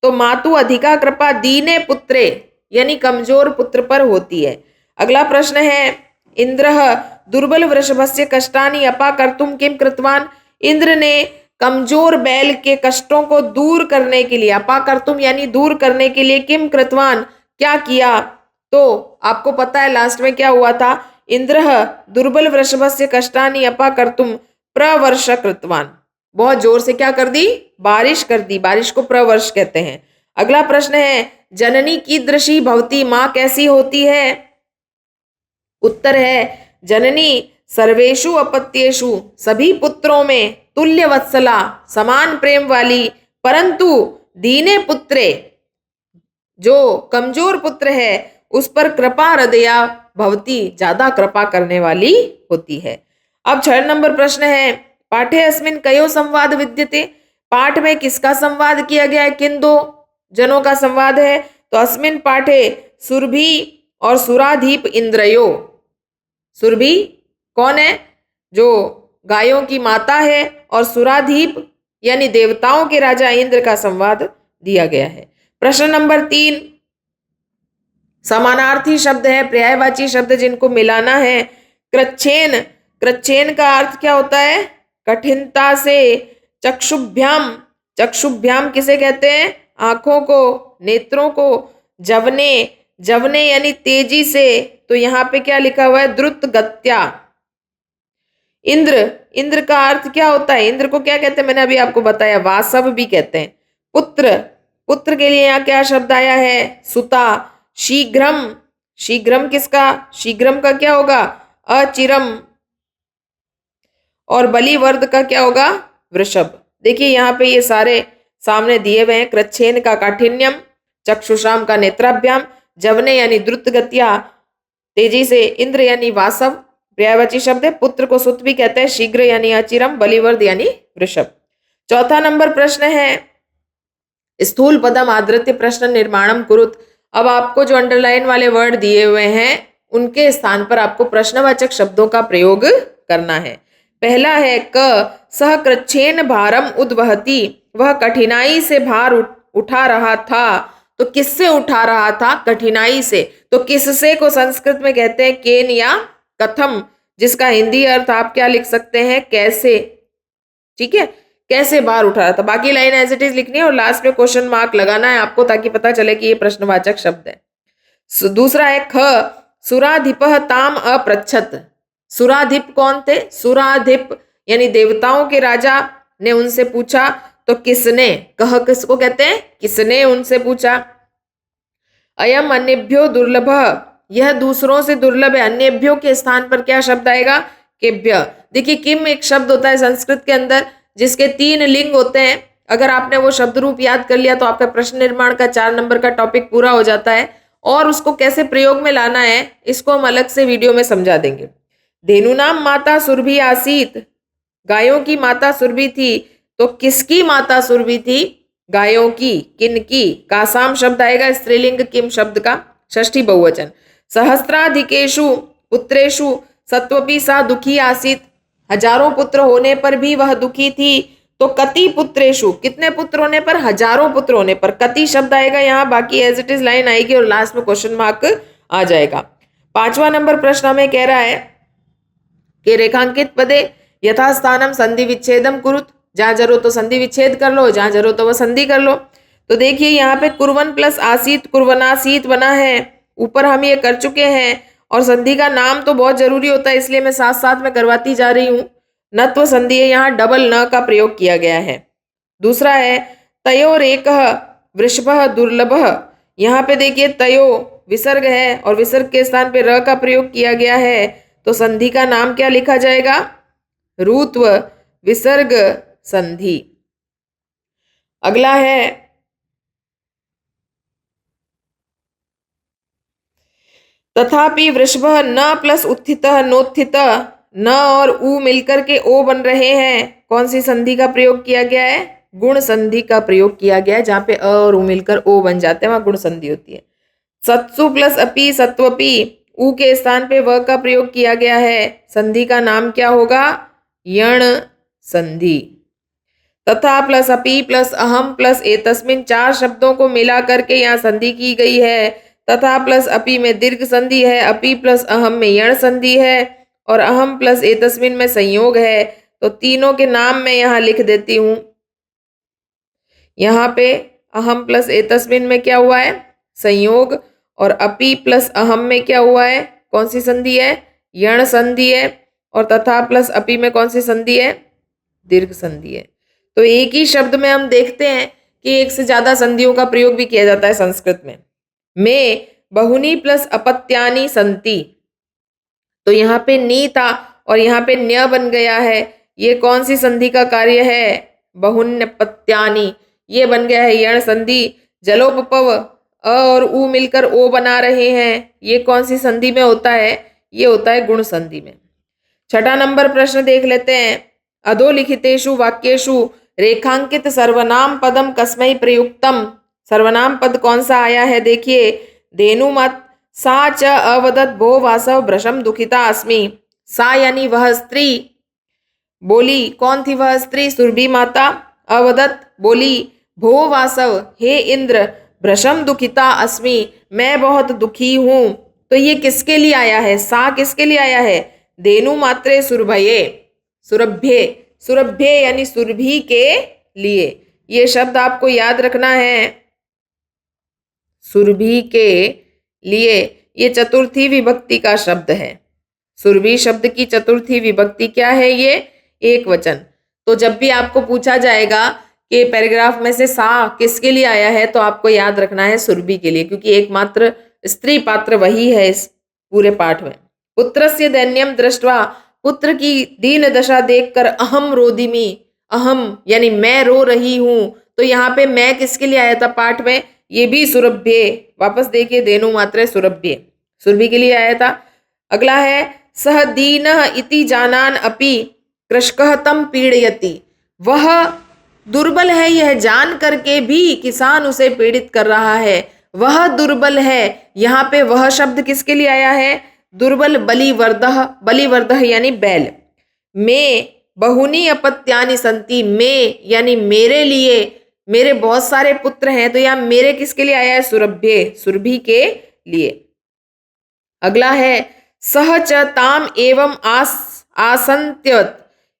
तो मातु अधिका कृपा दीने पुत्रे यानी कमजोर पुत्र पर होती है। अगला प्रश्न है इंद्रः दुर्बल वृषभस्य कष्टानि अपाकर्तुम किम कृतवान। इंद्र ने कमजोर बैल के कष्टों को दूर करने के लिए, अपाकर्तुम यानी दूर करने के लिए, किम कृतवान क्या किया। तो आपको पता है लास्ट में क्या हुआ था। इंद्रः दुर्बल वृषभस्य कष्टानि अपाकर्तुम प्रवर्ष कृतवान, बहुत जोर से क्या कर दी, बारिश कर दी। बारिश को प्रवर्ष कहते हैं। अगला प्रश्न है जननी कीदृशी भवती, मां कैसी होती है। उत्तर है जननी सर्वेषु अपत्येषु, सभी पुत्रों में, तुल्य वत्सला समान प्रेम वाली, परंतु दीने पुत्रे जो कमजोर पुत्र है उस पर कृपा हृदया भवती, ज्यादा कृपा करने वाली होती है। अब 6 नंबर प्रश्न है पाठे अस्मिन कयो संवाद विद्यते। पाठ में किसका संवाद किया गया है, किन दो जनों का संवाद है। तो अस्मिन पाठे सुरभि और सुराधीप इंद्रयो। सुरभि कौन है, जो गायों की माता है, और सुराधीप यानी देवताओं के राजा इंद्र का संवाद दिया गया है। प्रश्न नंबर 3 समानार्थी शब्द है, पर्यायवाची शब्द जिनको मिलाना है। कृच्छेन, कृच्छेन का अर्थ क्या होता है, कठिनता से। चक्षुभ्याम, चक्षुभ्याम किसे कहते हैं, आंखों को, नेत्रों को। जवने, जवने यानी तेजी से, तो यहां पे क्या लिखा हुआ है, द्रुत गत्या। इंद्र, इंद्र का अर्थ क्या होता है, इंद्र को क्या कहते हैं, मैंने अभी आपको बताया, वासव भी कहते हैं। पुत्र, पुत्र के लिए यहाँ क्या शब्द आया है, सुता। शीघ्रम, शीघ्रम किसका, शीघ्रम का क्या होगा, अचिरम। और बलिवर्द का क्या होगा, वृषभ। देखिए यहाँ पे ये सारे सामने दिए हुए हैं। कृच्छेन का काठिन्यम, चक्षुषाम का नेत्राभ्याम, जवने यानी द्रुत गत्या तेजी से, इंद्र यानी वासव पर्यायवाची शब्द है। पुत्र को सुत भी कहते हैं। शीघ्र यानी अचिरम, बलिवर्द यानी वृषभ। 4था नंबर प्रश्न है स्थूल पदम आदृत्य प्रश्न निर्माणम कुरुत। अब आपको जो अंडरलाइन वाले वर्ड दिए हुए हैं उनके स्थान पर आपको प्रश्नवाचक शब्दों का प्रयोग करना है। पहला है क सह कृच्छेन भारम उद्वहति, वह कठिनाई से भार उठा रहा था। तो किससे उठा रहा था, कठिनाई से। तो किससे को संस्कृत में कहते हैं केन या कथम, जिसका हिंदी अर्थ आप क्या लिख सकते हैं, कैसे। ठीक है, कैसे भार उठा रहा था। बाकी लाइन एज इट इज लिखनी है और लास्ट में क्वेश्चन मार्क लगाना है आपको, ताकि पता चले कि ये प्रश्नवाचक शब्द है। दूसरा है ख सुराधिपः ताम अपृच्छत। सुराधिप कौन थे, सुराधिप यानी देवताओं के राजा ने उनसे पूछा। तो किसने, कह किसको कहते हैं, किसने उनसे पूछा। अयम अन्यभ्यो दुर्लभ, यह दूसरों से दुर्लभ है। अन्यभ्यो के स्थान पर क्या शब्द आएगा, केभ्य। देखिए किम एक शब्द होता है संस्कृत के अंदर जिसके 3 लिंग होते हैं। अगर आपने वो शब्द रूप याद कर लिया तो आपका प्रश्न निर्माण का 4 नंबर का टॉपिक पूरा हो जाता है। और उसको कैसे प्रयोग में लाना है इसको हम अलग से वीडियो में समझा देंगे। धेनुनाम माता सुरभि आसीत, गायों की माता सुरभि थी, तो किसकी माता सुरभि थी? गायों की, किनकी? कासाम शब्द आएगा स्त्रीलिंग किम शब्द का, षष्ठी बहुवचन। सहस्त्राधिकेषु पुत्रेषु सत्वपि सा दुखी आसीत, हजारों पुत्र होने पर भी वह दुखी थी। तो कति पुत्रेषु, कितने पुत्र होने पर? हजारों पुत्र होने पर। कति शब्द आएगा यहाँ, बाकी एज इट इज लाइन आएगी और लास्ट में क्वेश्चन मार्क आ जाएगा। 5वां नंबर प्रश्न हमें कह रहा है कि रेखांकित पदे यथास्थानम संधि विच्छेदम कुरुत, जहां जरूरत तो संधि विच्छेद कर लो, जहां जरूरत तो वह संधि कर लो। तो देखिए यहाँ पे कुर्वन प्लस आसीत, कुर्वनासीत बना है, ऊपर हम ये कर चुके हैं, और संधि का नाम तो बहुत जरूरी होता है, इसलिए मैं साथ साथ में करवाती जा रही हूँ। नत्व संधि है, यहाँ डबल न का प्रयोग किया गया है। दूसरा है तयोरेकः वृषभः दुर्लभः, यहाँ पे देखिए तयो विसर्ग है और विसर्ग के स्थान पे र का प्रयोग किया गया है, तो संधि का नाम क्या लिखा जाएगा? रूत्व विसर्ग संधि। अगला है तथापि वृषभ न प्लस उत्थित नोत्थित, न और उ मिलकर के ओ बन रहे हैं। कौन सी संधि का प्रयोग किया गया है? गुण संधि का प्रयोग किया गया है, जहां पे अ और उ मिलकर ओ बन जाते हैं वहां गुण संधि होती है। सत्सु प्लस अपि सत्वपि, उ के स्थान पे व का प्रयोग किया गया है, संधि का नाम क्या होगा? यण संधि। तथा प्लस अपि प्लस अहम प्लस एतस्मिन, 4 शब्दों को मिला करके यहाँ संधि की गई है। तथा प्लस अपि में दीर्घ संधि है, अपि प्लस अहम में यण संधि है, और अहम प्लस एतस्मिन में संयोग है। तो तीनों के नाम मैं यहाँ लिख देती हूँ। यहाँ पे अहम प्लस एतस्मिन में क्या हुआ है? संयोग, और अपि प्लस अहम में क्या हुआ है? कौन सी संधि है? यण संधि है। और तथा प्लस अपि में कौन सी संधि है? दीर्घ संधि है। तो एक ही शब्द में हम देखते हैं कि एक से ज्यादा संधियों का प्रयोग भी किया जाता है संस्कृत में बहुनी प्लस अपत्यानि संति, तो यहाँ पे नी था और यहाँ पे न्य बन गया है। ये कौन सी संधि का कार्य है? बहुन्यपत्यानि, ये बन गया है यण संधि। जलोपपव, अ और उ मिलकर ओ बना रहे हैं, ये कौन सी संधि में होता है? ये होता है गुण संधि में। 6वां नंबर प्रश्न देख लेते हैं। अधोलिखितेषु वाक्येषु रेखांकित सर्वनाम पदम कस्मै प्रयुक्तम, सर्वनाम पद कौन सा आया है? देखिए, धेनुमत सा च अवदत भो वासव भृशम दुखिता अस्मि। सा यानी वह स्त्री बोली, कौन थी वह स्त्री? सुरभि माता। अवदत बोली, भो वासव हे इंद्र, भृशम दुखिता अस्मि, मैं बहुत दुखी हूं। तो ये किसके लिए आया है? सा किसके लिए आया है? धेनु मात्रे सुरभये, सुरभ्ये, सुरभ्ये यानी सुरभि के लिए। ये शब्द आपको याद रखना है, सुरभि के लिए। ये चतुर्थी विभक्ति का शब्द है। सुरभि शब्द की चतुर्थी विभक्ति क्या है? ये एक वचन। तो जब भी आपको पूछा जाएगा कि पैराग्राफ में से सा किसके लिए आया है, तो आपको याद रखना है सुरभि के लिए, क्योंकि एकमात्र स्त्री पात्र वही है इस पूरे पाठ में। पुत्रस्य दैन्यम दृष्ट्वा, पुत्र की दीन दशा देखकर अहम रोदिमी, अहम यानी मैं रो रही हूं। तो यहाँ पे मैं किसके लिए आया था पाठ में? ये भी सुरभ्ये, वापस देखिए, धेनु मात्रे सुरभ्ये, सुरभि के लिए आया था। अगला है सह दीनः इति जानान अपि कृषकः तम पीड़यति, वह दुर्बल है यह जान करके भी किसान उसे पीड़ित कर रहा है। वह दुर्बल है, यहाँ पे वह शब्द किसके लिए आया है? दुर्बल बलिवर्दः, बलिवर्दः यानी बैल। में बहुनी अपत्यानि संति, में यानी मेरे लिए, मेरे बहुत सारे पुत्र हैं। तो यहाँ मेरे किसके लिए आया है? सुरभ्ये, सुरभि के लिए। अगला है सह च ताम एवं आसंत्यत,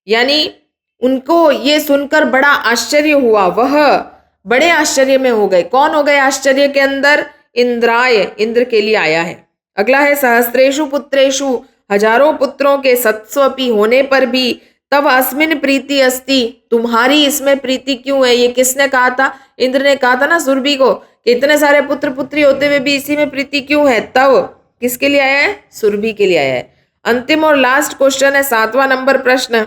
यानी उनको ये सुनकर बड़ा आश्चर्य हुआ, वह बड़े आश्चर्य में हो गए। कौन हो गए आश्चर्य के अंदर? इंद्राय, इंद्र के लिए आया है। अगला है सहस्त्रेषु पुत्रेषु, हजारों पुत्रों के सत्स्वपि होने पर भी तब अस्मिन प्रीति अस्ति, तुम्हारी इसमें प्रीति क्यों है? ये किसने कहा था? इंद्र ने कहा था ना सुरभि को कि इतने सारे पुत्र पुत्री होते हुए भी इसी में प्रीति क्यों है? तब किसके लिए आया है? सुरभि के लिए आया है। अंतिम और लास्ट क्वेश्चन है 7वां नंबर प्रश्न।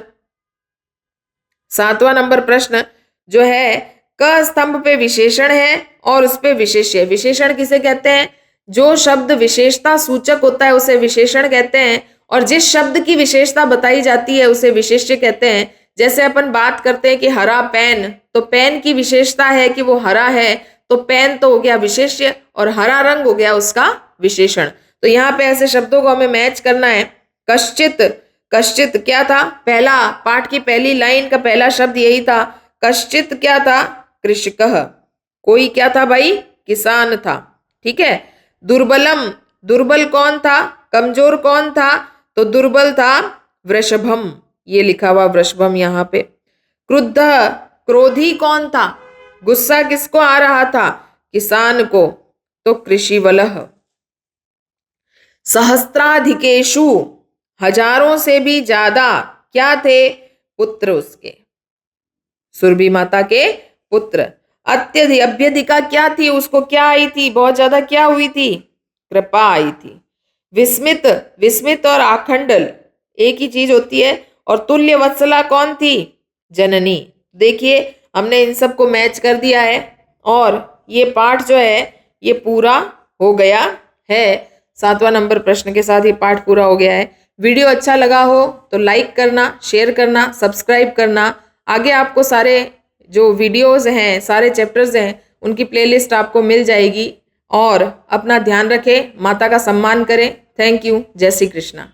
7वां नंबर प्रश्न जो है, क स्तंभ पे विशेषण है और उस पे विशेष्य। विशेषण किसे कहते हैं? जो शब्द विशेषता सूचक होता है उसे विशेषण कहते हैं, और जिस शब्द की विशेषता बताई जाती है उसे विशेष्य कहते हैं। जैसे अपन बात करते हैं कि हरा पेन, तो पेन की विशेषता है कि वो हरा है, तो पेन तो हो गया विशेष्य और हरा रंग हो गया उसका विशेषण। तो यहाँ पे ऐसे शब्दों को हमें मैच करना है। कश्चित, कश्चित क्या था, पहला पाठ की पहली लाइन का पहला शब्द यही था। कश्चित क्या था, कृषकः, कोई क्या था भाई, किसान था। ठीक है। दुर्बलम, दुर्बल कौन था, कमजोर कौन था, तो दुर्बल था वृषभम, ये लिखा हुआ वृषभम यहाँ पे। क्रुद्ध, क्रोधी कौन था, गुस्सा किसको आ रहा था, किसान को, तो कृषिवलः। सहस्त्राधिकेषु, हजारों से भी ज्यादा क्या थे, पुत्र उसके, सुरभि माता के पुत्र। अत्यधिक, अभ्यधिका क्या थी, उसको क्या आई थी, बहुत ज्यादा क्या हुई थी, कृपा आई थी। विस्मित, विस्मित और आखंडल एक ही चीज होती है। और तुल्य वत्सला कौन थी, जननी। देखिए हमने इन सब को मैच कर दिया है और ये पाठ जो है ये पूरा हो गया है। 7वां नंबर प्रश्न के साथ ये पाठ पूरा हो गया है। वीडियो अच्छा लगा हो तो लाइक करना, शेयर करना, सब्सक्राइब करना। आगे आपको सारे जो वीडियोस हैं, सारे चैप्टर्स हैं, उनकी प्लेलिस्ट आपको मिल जाएगी। और अपना ध्यान रखें, माता का सम्मान करें। Thank you. जय श्री कृष्णा।